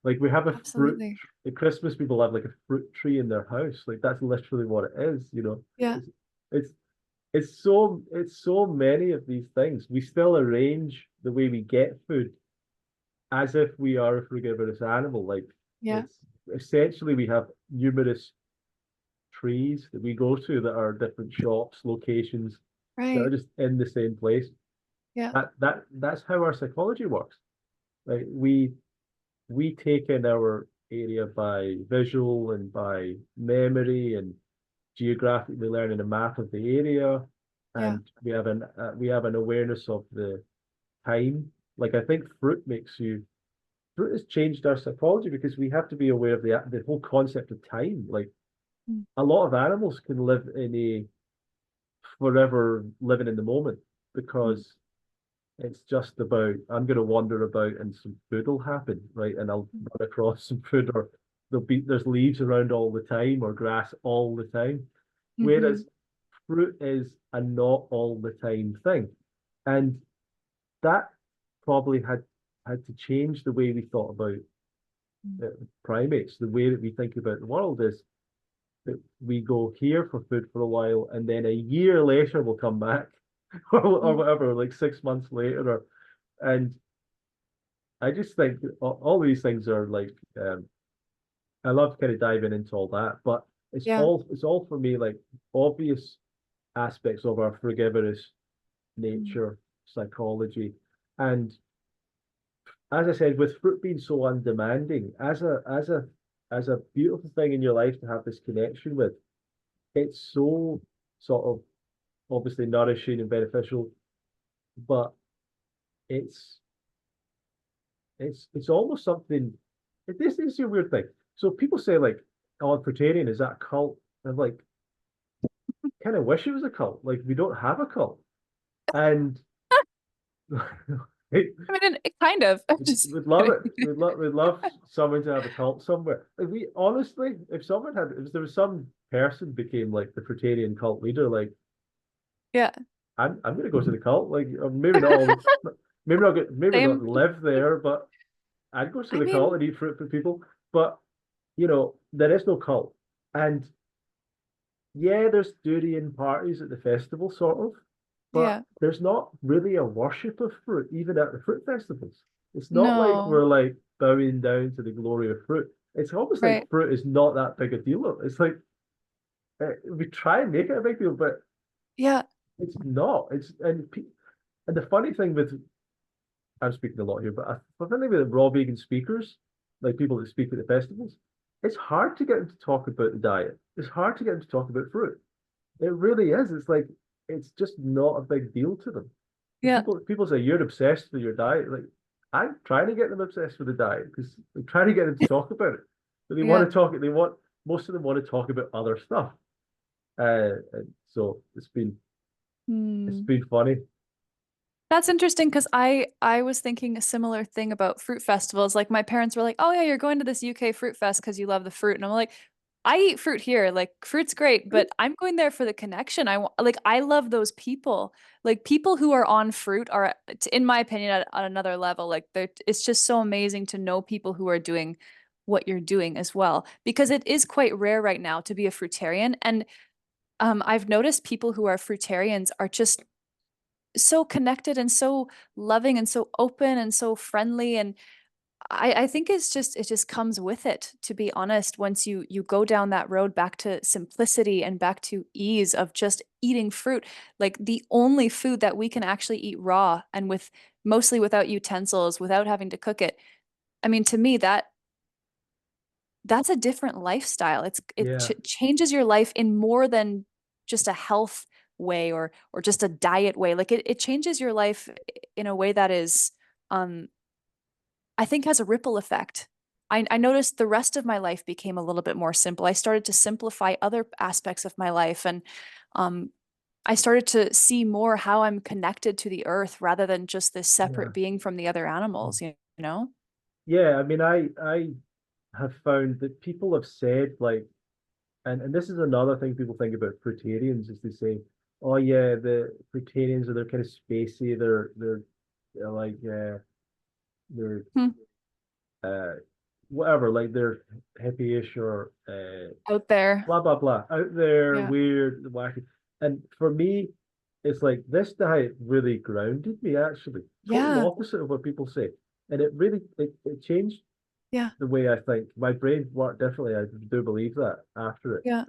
Like we have a fruit Absolutely. at Christmas, people have like a fruit tree in their house. Like that's literally what it is, you know. Yeah. It's it's it's so many of these things. We still arrange the way we get food as if we are a frugivorous animal. Like Yeah. it's essentially we have numerous trees that we go to that are different shops, locations that are Right. just in the same place. Yeah. That's how our psychology works. Like we take in our area by visual and by memory and geographically learning a map of the area, Yeah. and we have an awareness of the time. Like I think fruit has changed our psychology because we have to be aware of the whole concept of time. Like Mm. a lot of animals can live in forever living in the moment, because it's just about, I'm going to wander about and some food will happen, right? And I'll run across some food, or there's leaves around all the time, or grass all the time. Whereas fruit is a not all the time thing. And that probably had to change the way we thought about primates. The way that we think about the world is that we go here for food for a while, and then a year later we'll come back, or whatever, like 6 months later, and I just think all these things are like, I love kind of diving into all that, but Yeah. it's all for me like obvious aspects of our frugivorous nature, psychology, and as I said, with fruit being so undemanding, as a beautiful thing in your life to have this connection with, it's so sort of obviously nourishing and beneficial, but it's it's almost something. This is a weird thing. So people say like, "Oh, fruitarian, is that a cult?" And I'm like, kind of wish it was a cult. Like we don't have a cult, and I mean, it kind of. Just we'd love kidding. it. We'd love someone to have a cult somewhere. Like we honestly, if there was some person became like the fruitarian cult leader, like Yeah. I'm gonna go to the cult. Like maybe not all, maybe not Same. live there, but I'd go to I the cult mean, and eat fruit for people. But there is no cult. And yeah, there's Durian parties at the festival, sort of, but yeah. there's not really a worship of fruit, even at the fruit festivals. It's not like No. we're like bowing down to the glory of fruit. It's almost like Right. fruit is not that big a deal. It's like we try and make it a big deal, but Yeah. it's not. And the funny thing with, I'm speaking a lot here, but I think with raw vegan speakers, like people that speak at the festivals, it's hard to get them to talk about the diet. It's hard to get them to talk about fruit. It really is. It's like it's just not a big deal to them. And Yeah. people say you're obsessed with your diet. Like I'm trying to get them obsessed with the diet because I'm trying to get them to talk about it. But they want Yeah. to talk. They want Most of them want to talk about other stuff. And so it's Hmm. been funny. That's interesting because I was thinking a similar thing about fruit festivals. Like my parents were like, "Oh yeah, you're going to this UK Fruit Fest because you love the fruit," and I'm like, "I eat fruit here. Like fruit's great, but I'm going there for the connection. I love those people. Like people who are on fruit are, in my opinion, at another level. Like it's just so amazing to know people who are doing what you're doing as well because it is quite rare right now to be a fruitarian and I've noticed people who are fruitarians are just so connected and so loving and so open and so friendly and I think it just comes with it, to be honest, once you go down that road back to simplicity and back to ease of just eating fruit, like the only food that we can actually eat raw and with mostly without utensils, without having to cook it. I mean, to me, that's a different lifestyle. It ch Yeah, changes your life in more than just a health way or just a diet way. Like it changes your life in a way that is um I think has a ripple effect. I noticed the rest of my life became a little bit more simple. I started to simplify other aspects of my life and um I started to see more how I'm connected to the earth rather than just this yeah, separate being from the other animals, you know? yeah. I mean, I have found that people have said like, and this is another thing people think about fruitarians is they say, oh yeah, the fruitarians are they're kind of spacey. They're like they're Hmm. uh whatever, like they're hippie-ish or Out there. blah blah blah out there, Yeah. weird, wacky. And for me, it's like this diet really grounded me actually. Total Yeah. opposite of what people say. And it really it changed Yeah. the way I think. My brain worked differently. I do believe that after it. Yeah.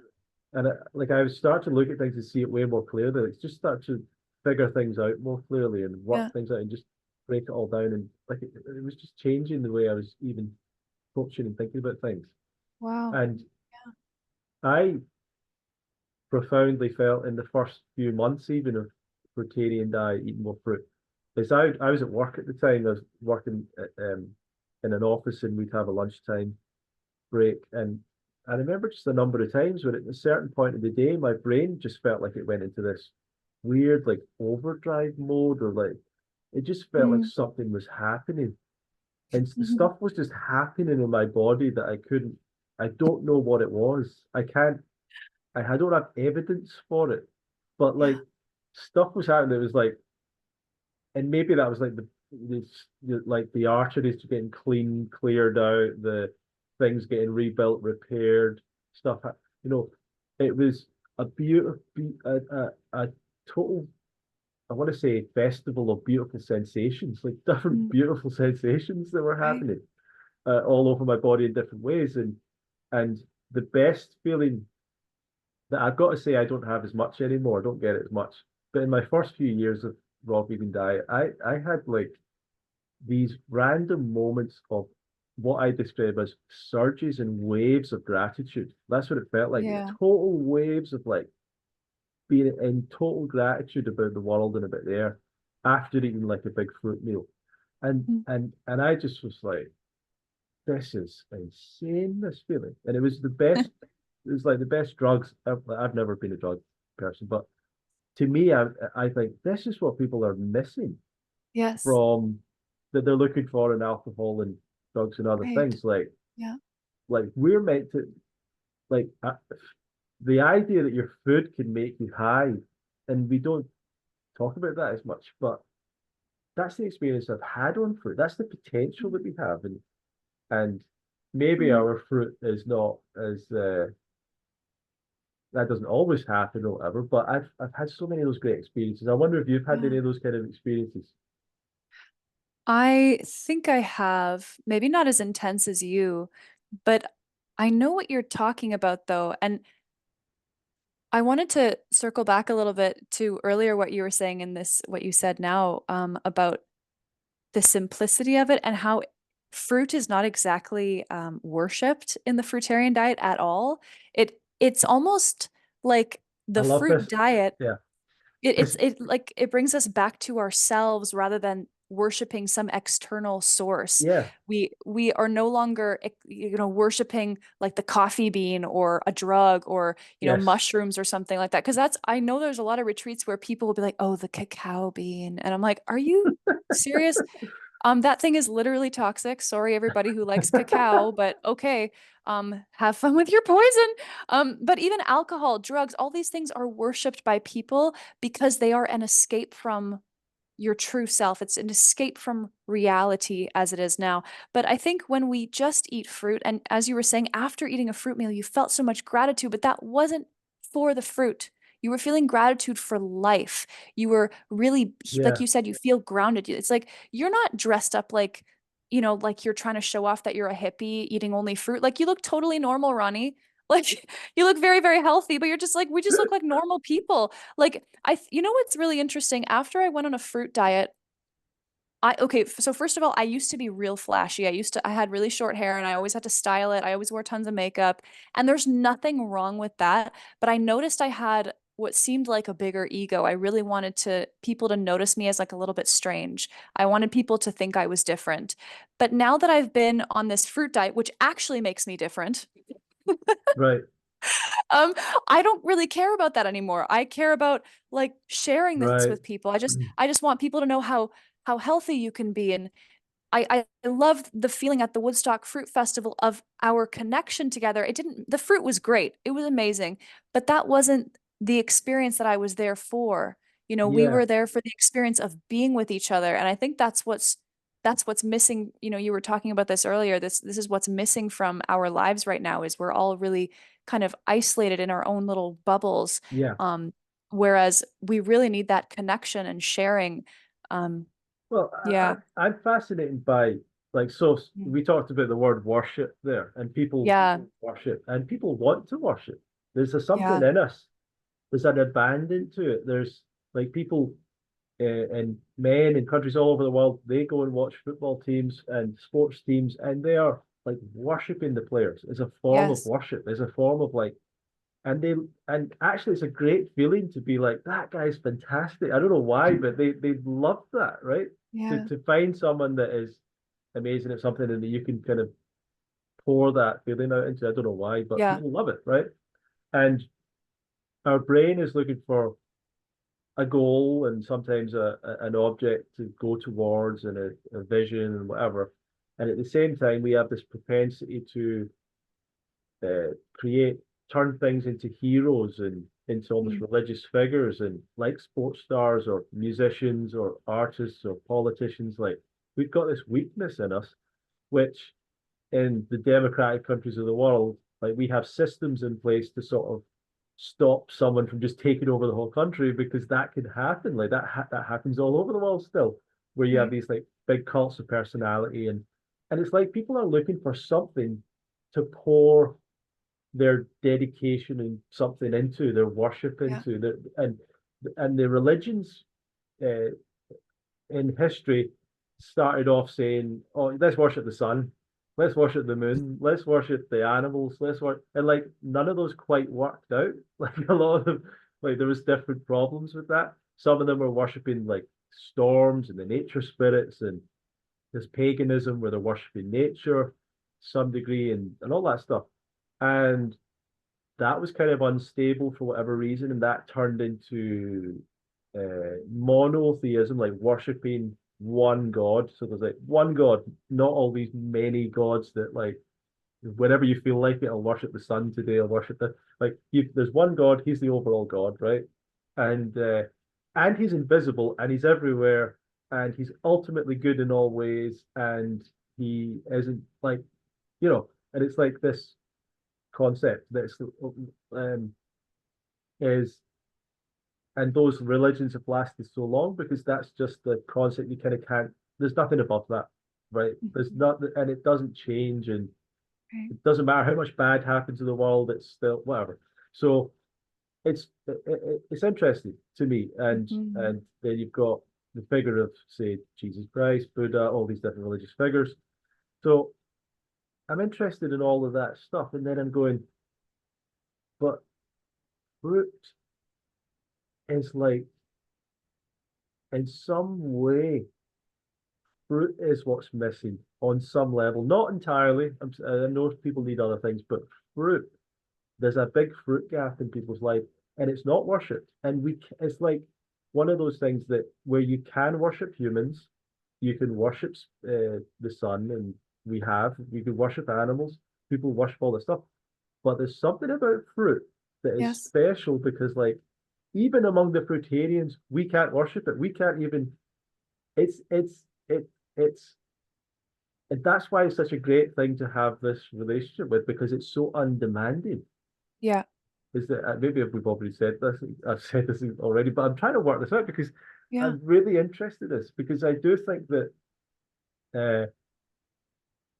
And like I would start to look at things and see it way more clearly. Like just start to figure things out more clearly and work Yeah. things out and just break it all down. And like it was just changing the way I was even coaching and thinking about things. Wow. And I profoundly felt in the first few months even of fruitarian diet, eating more fruit. Is I was at work at the time. I was working in an office and we'd have a lunchtime break. And I remember just a number of times when at a certain point of the day, my brain just felt like it went into this. weird like overdrive mode, or like it just felt like Mm, something was happening, and mhm. stuff was just happening in my body that I couldn't. I don't know what it was. I can't. I don't have evidence for it, but Yeah. like stuff was happening. It was like, and maybe that was like like the arteries getting cleared out, the things getting rebuilt, repaired, stuff. You know, it was a beautiful, a total. I want to say festival of beautiful sensations, like different Mm, beautiful sensations that were right. happening all over my body in different ways, and the best feeling that I've got to say I don't have as much anymore. I don't get it as much. But in my first few years of raw vegan diet, I had like these random moments of what I describe as surges and waves of gratitude. That's what it felt like. Yeah. Total waves of like being in total gratitude about the world and about the earth after eating like a big fruit meal. And Mm, and I just was like, this is insane, this feeling. And it was the best, it was like the best drugs. I've never been a drug person, but to me, I think this is what people are missing yes. from that they're looking for in alcohol and drugs and other Right. things. Yeah. Like we're meant to like the idea that your food can make you high, and we don't talk about that as much, but that's the experience I've had on fruit. That's the potential Mm, that we have, and maybe mm, our fruit is not as that doesn't always happen or whatever. But I've had so many of those great experiences. I wonder if you've had yeah. any of those kind of experiences. I think I have, maybe not as intense as you, but I know what you're talking about though. And I wanted to circle back a little bit to earlier what you were saying in this, what you said now, about the simplicity of it and how fruit is not exactly worshipped in the fruitarian diet at all. It's almost like I the love fruit this. diet Yeah, it's because it like it brings us back to ourselves rather than worshiping some external source. yeah, We are no longer worshiping like the coffee bean or a drug or yes, mushrooms or something like that. Because that's I know there's a lot of retreats where people will be like, oh, the cacao bean, and I'm like, are you serious? That thing is literally toxic. Sorry, everybody who likes cacao, but okay. Have fun with your poison. But even alcohol, drugs, all these things are worshipped by people because they are an escape from your true self. It's an escape from reality as it is now. But I think when we just eat fruit, and as you were saying, after eating a fruit meal, you felt so much gratitude, but that wasn't for the fruit. You were feeling gratitude for life. You were really, like yeah, you said, you feel grounded. It's like you're not dressed up like, like you're trying to show off that you're a hippie eating only fruit. Like you look totally normal, Ronnie. Like you look very, very healthy, but you're just like, we just look like normal people. Like you know what's really interesting? After I went on a fruit diet, okay, so first of all, I used to be real flashy. I had really short hair and I always had to style it. I always wore tons of makeup, and there's nothing wrong with that, but I noticed I had what seemed like a bigger ego. I really wanted to people to notice me as like a little bit strange. I wanted people to think I was different. But now that I've been on this fruit diet, which actually makes me different, right, um, I don't really care about that anymore. I care about like sharing this right, with people. I just want people to know how healthy you can be. And I love the feeling at the Woodstock Fruit Festival of our connection together. The fruit was great. It was amazing, but that wasn't the experience that I was there for. We yeah, were there for the experience of being with each other. And I think that's what's missing. You were talking about this earlier. This is what's missing from our lives right now is we're all really kind of isolated in our own little bubbles. yeah. Um, whereas we really need that connection and sharing. Um, Well, yeah. I'm fascinated by like so Mm. we talked about the word worship there, and people Yeah. worship, and people want to worship. There's something Yeah. in us. There's an abandon to it. There's like people and men in countries all over the world. They go and watch football teams and sports teams, and they are like worshiping the players as a form of Yes. worship, as a form of like and they and actually it's a great feeling to be like that guy's fantastic. I don't know why, but they love that, right? To Yeah. to find someone that is amazing at something and that you can kind of pour that feeling out into. I don't know why, but Yeah. people love it, right? And our brain is looking for a goal and sometimes an object to go towards and a vision and whatever. And at the same time, we have this propensity to create, turn things into heroes and into almost religious figures, and like sports stars or musicians or artists or politicians. Like, we've got this weakness in us, which in the democratic countries of the world, like, we have systems in place to sort of stop someone from just taking over the whole country, because that could happen. Like, that happens all over the world still, where you have these like big cults of personality, and it's like people are looking for something to pour their dedication and something into, their worship into, and the religions uh, in history started off saying, "Oh, let's worship the sun, let's worship the moon, let's worship the animals, let's worship," and like none of those quite worked out. Like a lot of them, like there was different problems with that. Some of them were worshiping like storms and the nature spirits, and this paganism where they're worshiping nature, some degree, and all that stuff. And that was kind of unstable for whatever reason, and that turned into monotheism, like worshiping one god. So there's like one god, not all these many gods that, like, whenever you feel like it, I'll worship the sun today, I'll worship the, like, there's one god, he's the overall god, right? And he's invisible and he's everywhere, and he's ultimately good in all ways, and he isn't like, and it's like this concept that's is, and those religions have lasted so long because that's just the concept. You kind of can't, there's nothing above that, right? There's not, and it doesn't change, and it doesn't matter how much bad happens in the world, it's still whatever. So it's interesting to me, and then you've got the figure of, say, Jesus Christ, Buddha, all these different religious figures. So I'm interested in all of that stuff, and then I'm going, but fruit is like, in some way, fruit is what's missing on some level. Not entirely. I know people need other things, but fruit, there's a big fruit gap in people's life, and it's not worshipped. And it's like one of those things that where you can worship humans, you can worship the sun, and we can worship animals. People worship all this stuff, but there's something about fruit that is special, because, like, even among the fruitarians, we can't worship it. We can't even. It's and that's why it's such a great thing to have this relationship with, because it's so undemanding. Yeah. Is that maybe we've already said this? I've said this already, but I'm trying to work this out because Yeah. I'm really interested in this, because I do think that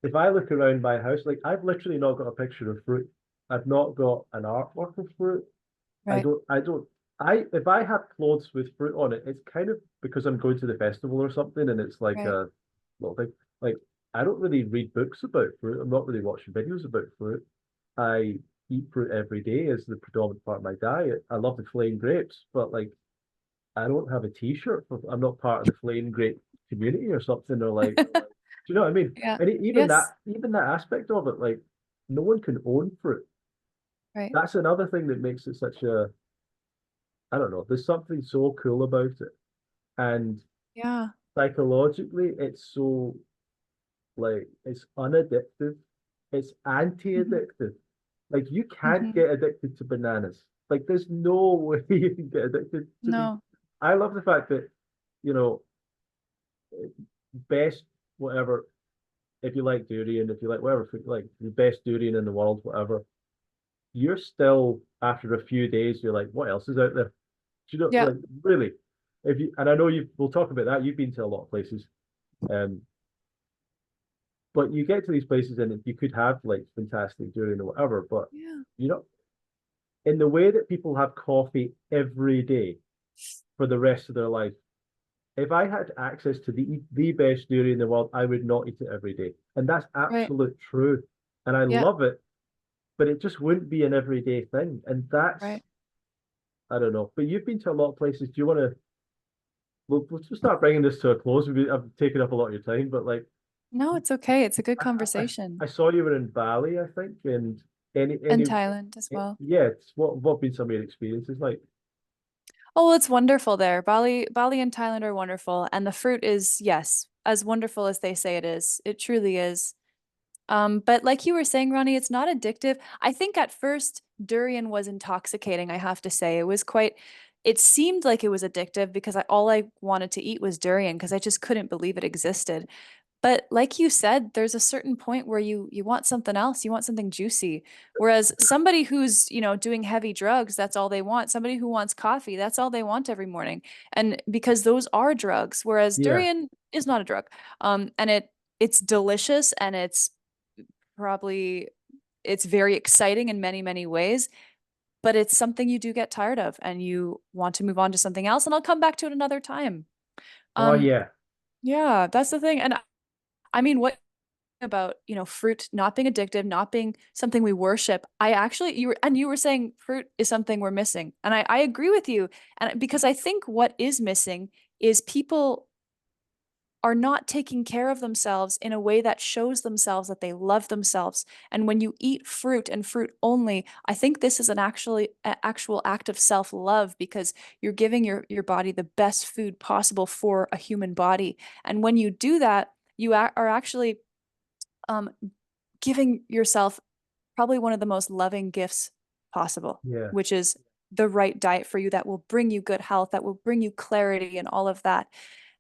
if I look around my house, like, I've literally not got a picture of fruit. I've not got an artwork of fruit. Right. If I have clothes with fruit on it, it's kind of because I'm going to the festival or something, and it's like a little thing. Like, I don't really read books about fruit. I'm not really watching videos about fruit. I eat fruit every day as the predominant part of my diet. I love the flame grapes, but, like, I don't have a T-shirt. I'm not part of the flame grape community or something, or like, do you know what I mean? Yeah. And even Yes. that aspect of it, like, no one can own fruit. Right. That's another thing that makes it such a, I don't know, there's something so cool about it. And Yeah. psychologically, it's so, like, it's unaddictive, it's anti-addictive. Like, you can't get addicted to bananas. Like, there's no way you can get addicted to them. No. I love the fact that, you know, best whatever, if you like durian, if you like whatever food, like the best durian in the world, whatever, you're still, after a few days, you're like, what else is out there? Do you know, Yeah. like, really? If you, and I know we'll talk about that. You've been to a lot of places, but you get to these places and you could have like fantastic durian or whatever, but you know, in the way that people have coffee every day for the rest of their life, if I had access to the best durian in the world, I would not eat it every day, and that's absolute true, and I love it, but it just wouldn't be an everyday thing, and that's I don't know. But you've been to a lot of places. Do you want to? We'll just start bringing this to a close. I've taken up a lot of your time, but, like, No, it's okay. It's a good conversation. I saw you were in Bali, I think, and And Thailand as well. yeah. What have been some of your experiences like? Oh, it's wonderful there. Bali and Thailand are wonderful, and the fruit is, yes, as wonderful as they say it is. It truly is. But like you were saying, Ronnie, it's not addictive. I think at first durian was intoxicating, I have to say. It seemed like it was addictive because all I wanted to eat was durian because I just couldn't believe it existed. But like you said, there's a certain point where you want something else, you want something juicy. Whereas somebody who's, doing heavy drugs, that's all they want. Somebody who wants coffee, that's all they want every morning. And because those are drugs, whereas Yeah, durian is not a drug. And it's delicious and probably it's very exciting in many, many ways, but it's something you do get tired of and you want to move on to something else. And I'll come back to it another time. oh Um, yeah, yeah, that's the thing. And I mean, what about, fruit not being addictive, not being something we worship. I actually, you were saying fruit is something we're missing. And I agree with you. And because I think what is missing is people are not taking care of themselves in a way that shows themselves that they love themselves. And when you eat fruit and fruit only, I think this is an actual act of self-love because you're giving your body the best food possible for a human body. And when you do that, you are actually um, giving yourself probably one of the most loving gifts possible, yeah, which is the right diet for you that will bring you good health, that will bring you clarity and all of that.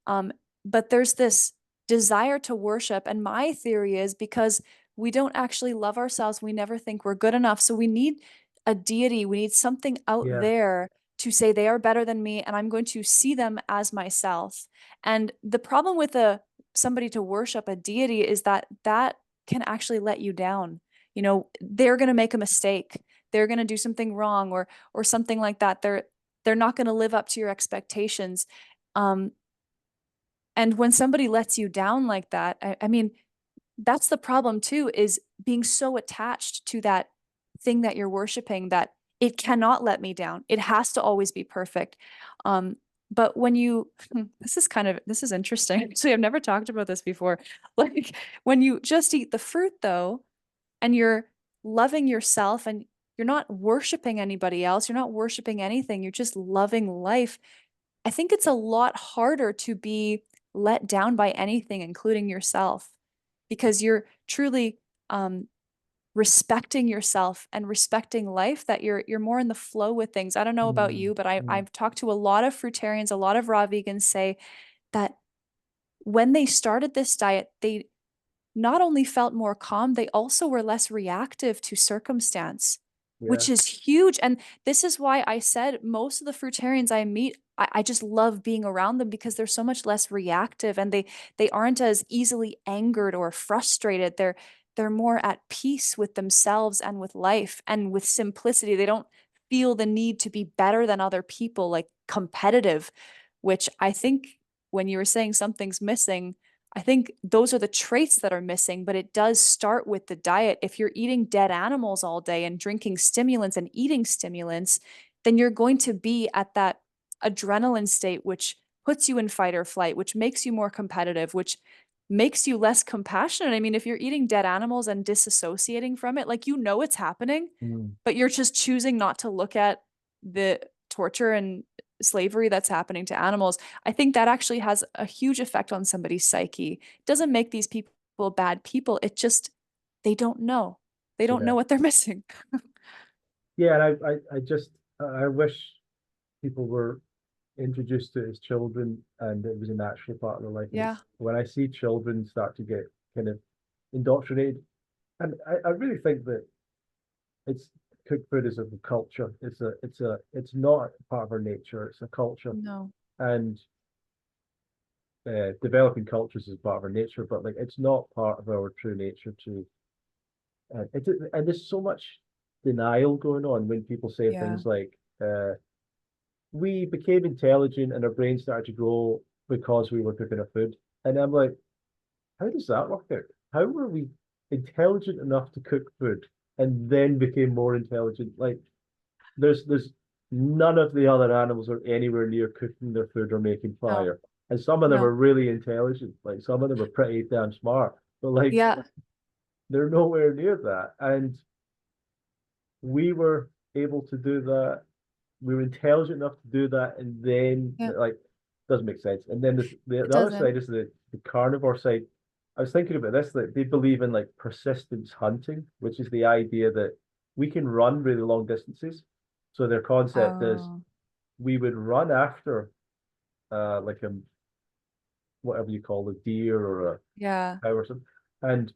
Um, but there's this desire to worship. And my theory is because we don't actually love ourselves, we never think we're good enough. So we need a deity, we need something out yeah, there to say they are better than me and I'm going to see them as myself. And the problem with somebody to worship a deity is that that can actually let you down. They're going to make a mistake. They're going to do something wrong or something like that. They're not going to live up to your expectations. Um, and when somebody lets you down like that, I mean, that's the problem too, is being so attached to that thing that you're worshiping that it cannot let me down. It has to always be perfect. But when this is interesting. Actually, I've never talked about this before. Like when you just eat the fruit though, and you're loving yourself and you're not worshiping anybody else, you're not worshiping anything, you're just loving life. I think it's a lot harder to be let down by anything, including yourself, because you're truly respecting yourself and respecting life, that you're more in the flow with things. I don't know about mm, you, but mm, I've talked to a lot of fruitarians, a lot of raw vegans say that when they started this diet, they not only felt more calm, they also were less reactive to circumstance, yeah, which is huge. And this is why I said most of the fruitarians I meet, I just love being around them because they're so much less reactive and they aren't as easily angered or frustrated. They're more at peace with themselves and with life and with simplicity. They don't feel the need to be better than other people, like competitive, which I think when you were saying something's missing, I think those are the traits that are missing, but it does start with the diet. If you're eating dead animals all day and drinking stimulants and eating stimulants, then you're going to be at that adrenaline state, which puts you in fight or flight, which makes you more competitive, which makes you less compassionate. I mean, if you're eating dead animals and disassociating from it, like it's happening, mm, but you're just choosing not to look at the torture and slavery that's happening to animals. I think that actually has a huge effect on somebody's psyche. It doesn't make these people bad people. It just, they don't know. They don't yeah, know what they're missing. yeah. And I just I wish people were introduced to it as children and it was a natural part of their life. And Yeah. it's when I see children start to get kind of indoctrinated, and I really think that it's cooked food is a culture. It's not part of our nature. It's a culture, No. and developing cultures is part of our nature, but like it's not part of our true nature to. And there's so much denial going on when people say Yeah. things like, "We became intelligent and our brains started to grow because we were cooking our food," and I'm like, how does that work out? How were we intelligent enough to cook food and then became more intelligent? Like there's none of the other animals are anywhere near cooking their food or making No. fire. And some of them No. are really intelligent. Like some of them are pretty damn smart. But like Yeah. they're nowhere near that. And we were able to do that we were intelligent enough to do that, and then Yeah, like doesn't make sense. And then it the other doesn't. side is the carnivore side. I was thinking about this, that they believe in like persistence hunting, which is the idea that we can run really long distances. So their concept is Oh, we would run after like a whatever you call a deer or a yeah. cow or something, and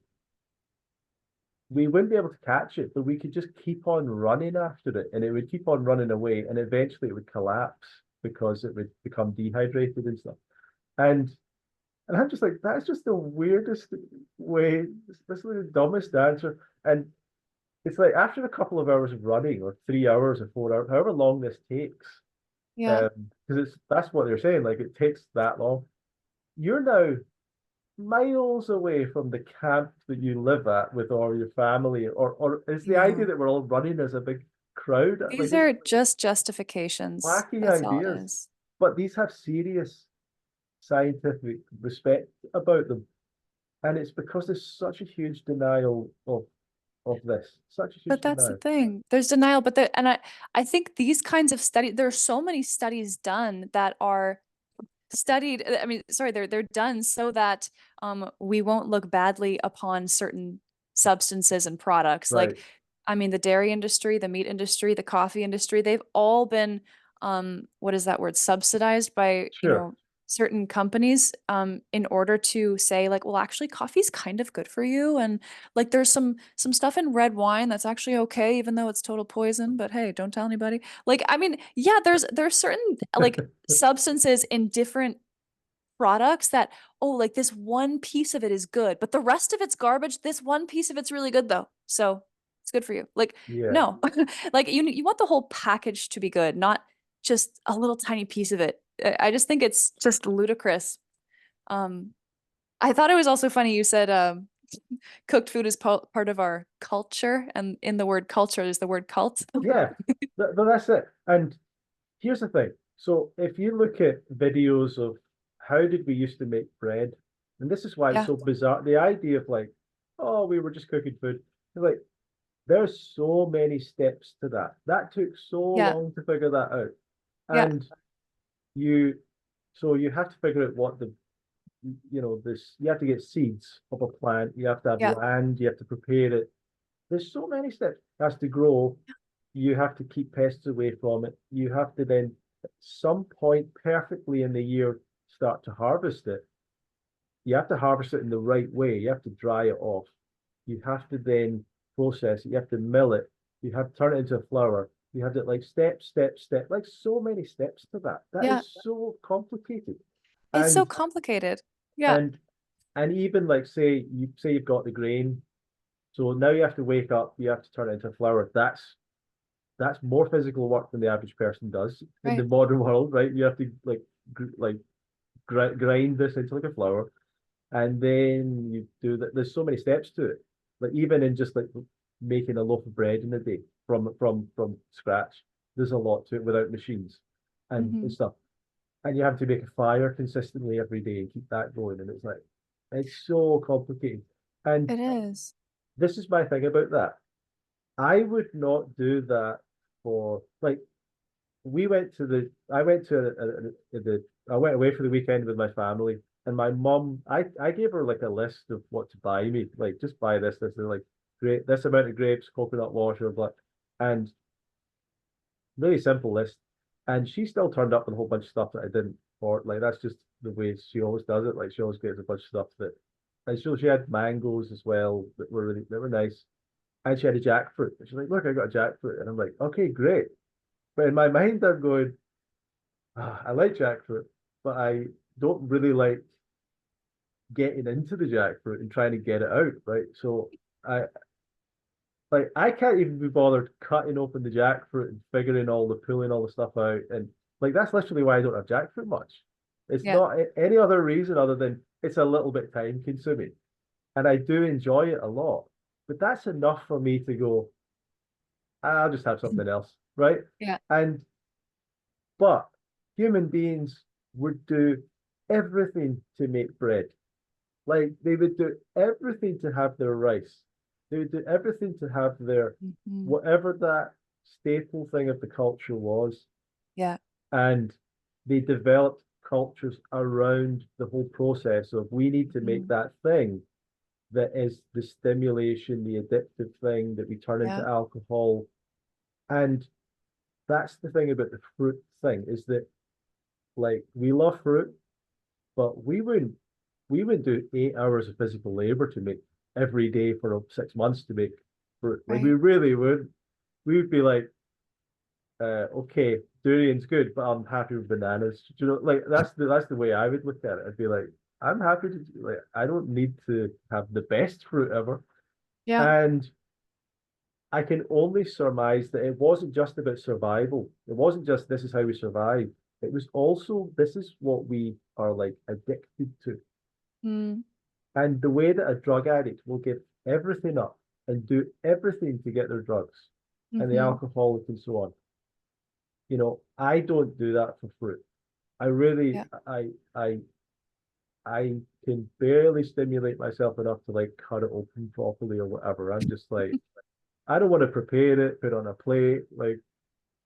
we wouldn't be able to catch it, but we could just keep on running after it, and it would keep on running away, and eventually it would collapse because it would become dehydrated and stuff. And and I'm just like, that's just the weirdest way. This is the dumbest answer. And it's like after a couple of hours of running, or 3 hours or 4 hours, however long this takes, Yeah. because it's that's what they're saying. Like it takes that long. You're now miles away from the camp that you live at with all your family, or is the idea Yeah. that we're all running as a big crowd? Like These it's are just justifications. wacky That's all it ideas, is. but these have serious scientific respect about them. And it's because there's such a huge denial of this, such a huge But that's the denial. thing. There's denial, but and I think these kinds of studies, there are so many studies done that are studied, I mean, sorry, they're done so that we won't look badly upon certain substances and products. Right. Like, I mean, the dairy industry, the meat industry, the coffee industry, they've all been what is that word? Subsidized by, Sure. certain companies in order to say like, well, actually coffee's kind of good for you. And like there's some stuff in red wine that's actually okay, even though it's total poison, but hey, don't tell anybody. Like, I mean, yeah, there's certain like substances in different products that, oh, like this one piece of it is good, but the rest of it's garbage. This one piece of it's really good though. So it's good for you. Like, Yeah. no, like you want the whole package to be good, not just a little tiny piece of it. I just think it's just ludicrous. Um, I thought it was also funny you said cooked food is part of our culture, and in the word culture is the word cult. Yeah. But that's it. And here's the thing. So if you look at videos of how did we used to make bread, and this is why it's Yeah, so bizarre. The idea of like, oh, we were just cooking food. Like, there's so many steps to that. That took so yeah, long to figure that out. yeah, And you so you have to figure out what the this you have to get seeds of a plant, you have to have yeah, land, you have to prepare it. There's so many steps. It has to grow, you have to keep pests away from it, you have to then at some point perfectly in the year start to harvest it. You have to harvest it in the right way, you have to dry it off, you have to then process it, you have to mill it, you have to turn it into a flour, you have to like step, like so many steps to that. That yeah. is so complicated. It's so And complicated. Yeah, and and even like say you've got the grain, so now you have to wake up, you have to turn it into flour. That's more physical work than the average person does in the right. modern world, right? You have to grind this into like a flour, and then you do that. There's so many steps to it. Like even in just like making a loaf of bread in a day from scratch, there's a lot to it without machines and Hmm. stuff. And you have to make a fire consistently every day and keep that going. And it's like it's so complicated. And It is. this is my thing about that. I would not do that for like we went to the I went to the I went away for the weekend with my family, and my mum I gave her like a list of what to buy me, like just buy this, they're like great, this amount of grapes, coconut water, but and really simple list. And she still turned up with a whole bunch of stuff that I didn't order. Like that's just the way she always does it. Like she always gets a bunch of stuff that and so she had mangoes as well that were nice. And she had a jackfruit. And she's like, look, I got a jackfruit. And I'm like, okay, great. But in my mind, I'm going, I like jackfruit, but I don't really like getting into the jackfruit and trying to get it out, right? So I I can't even be bothered cutting open the jackfruit and figuring pulling all the stuff out. And like that's literally why I don't have jackfruit much. It's Yeah. not any other reason other than it's a little bit time consuming. And I do enjoy it a lot. But that's enough for me to go, I'll just have something else, right? Yeah. And but human beings would do everything to make bread. Like they would do everything to have their rice. They would do everything to have their Mhm. whatever that staple thing of the culture was. Yeah. And they developed cultures around the whole process of we need to make Mhm. that thing that is the stimulation, the addictive thing that we turn into Yeah. alcohol. And that's the thing about the fruit thing is that like we love fruit, but we would do 8 hours of physical labor to make every day for 6 months to make fruit. Like we Right. really would. We would be like, okay, durian's good, but I'm happy with bananas. Do you know, like that's the way I would look at it. I'd be like, I'm happy to like I don't need to have the best fruit ever. Yeah. And I can only surmise that it wasn't just about survival. It wasn't just this is how we survive. It was also this is what we are like addicted to. Mm. And the way that a drug addict will give everything up and do everything to get their drugs and the Hmm. alcoholic and so on. I don't do that for fruit. I really, Yeah. I can barely stimulate myself enough to like cut it open properly or whatever. I'm just like, I don't want to prepare it, put it on a plate. Like,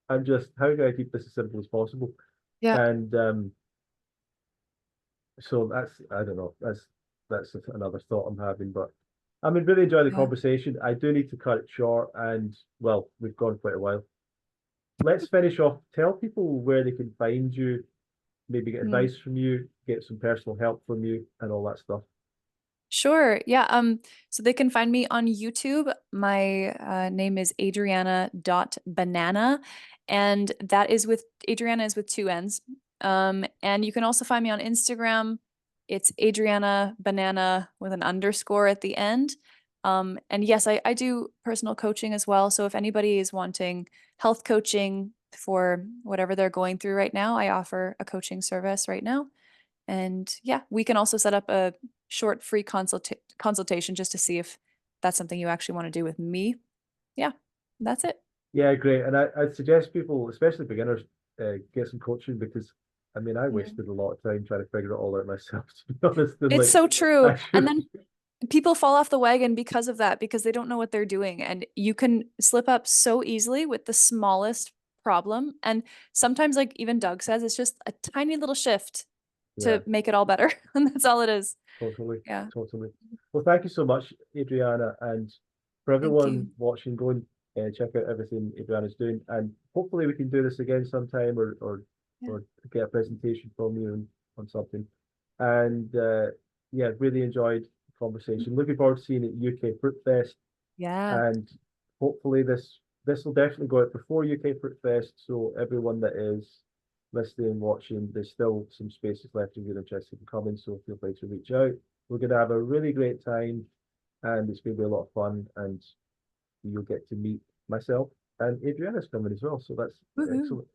I'm just, how can I keep this as simple as possible? Yeah. And so I don't know, that's another thought I'm having. But I mean, really enjoy the Yeah. conversation. I do need to cut it short, and well, we've gone quite a while. Let's finish off. Tell people where they can find you, maybe get Mm. advice from you, get some personal help from you, and all that stuff. Sure. Yeah. So they can find me on YouTube. My name is Adriana.banana. And that is with Adriana is with two N's. And you can also find me on Instagram. It's Adriana Banana with an underscore at the end. And yes, I do personal coaching as well. So if anybody is wanting health coaching for whatever they're going through right now, I offer a coaching service right now. And yeah, we can also set up a short free consultation just to see if that's something you actually want to do with me. Yeah, that's it. Yeah, great. And I'd suggest people, especially beginners, get some coaching because I mean, I Mm. wasted a lot of time trying to figure it all out myself, to be honest. And It's like, so true. I And should, then people fall off the wagon because of that, because they don't know what they're doing. And you can slip up so easily with the smallest problem. And sometimes, like even Doug says, it's just a tiny little shift yeah, to make it all better. And that's all it is. totally, Yeah. totally. Well, thank you so much, Adriana. And for Thank everyone you. watching, go and check out everything Adriana's doing. And hopefully we can do this again sometime Yeah. or get a presentation from you on something. And yeah, really enjoyed the conversation. Looking forward to seeing you at UK Fruit Fest. Yeah. And hopefully this will definitely go out before UK Fruit Fest. So everyone that is listening and watching, there's still some spaces left if you're interested in coming. So feel free to reach out. We're going to have a really great time and it's going to be a lot of fun and you'll get to meet myself and Adriana's coming as well. So that's Woohoo. excellent.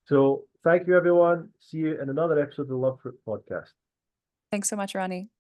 So thank you everyone. See you in another episode of the Love Fruit podcast. Thanks so much, Ronnie.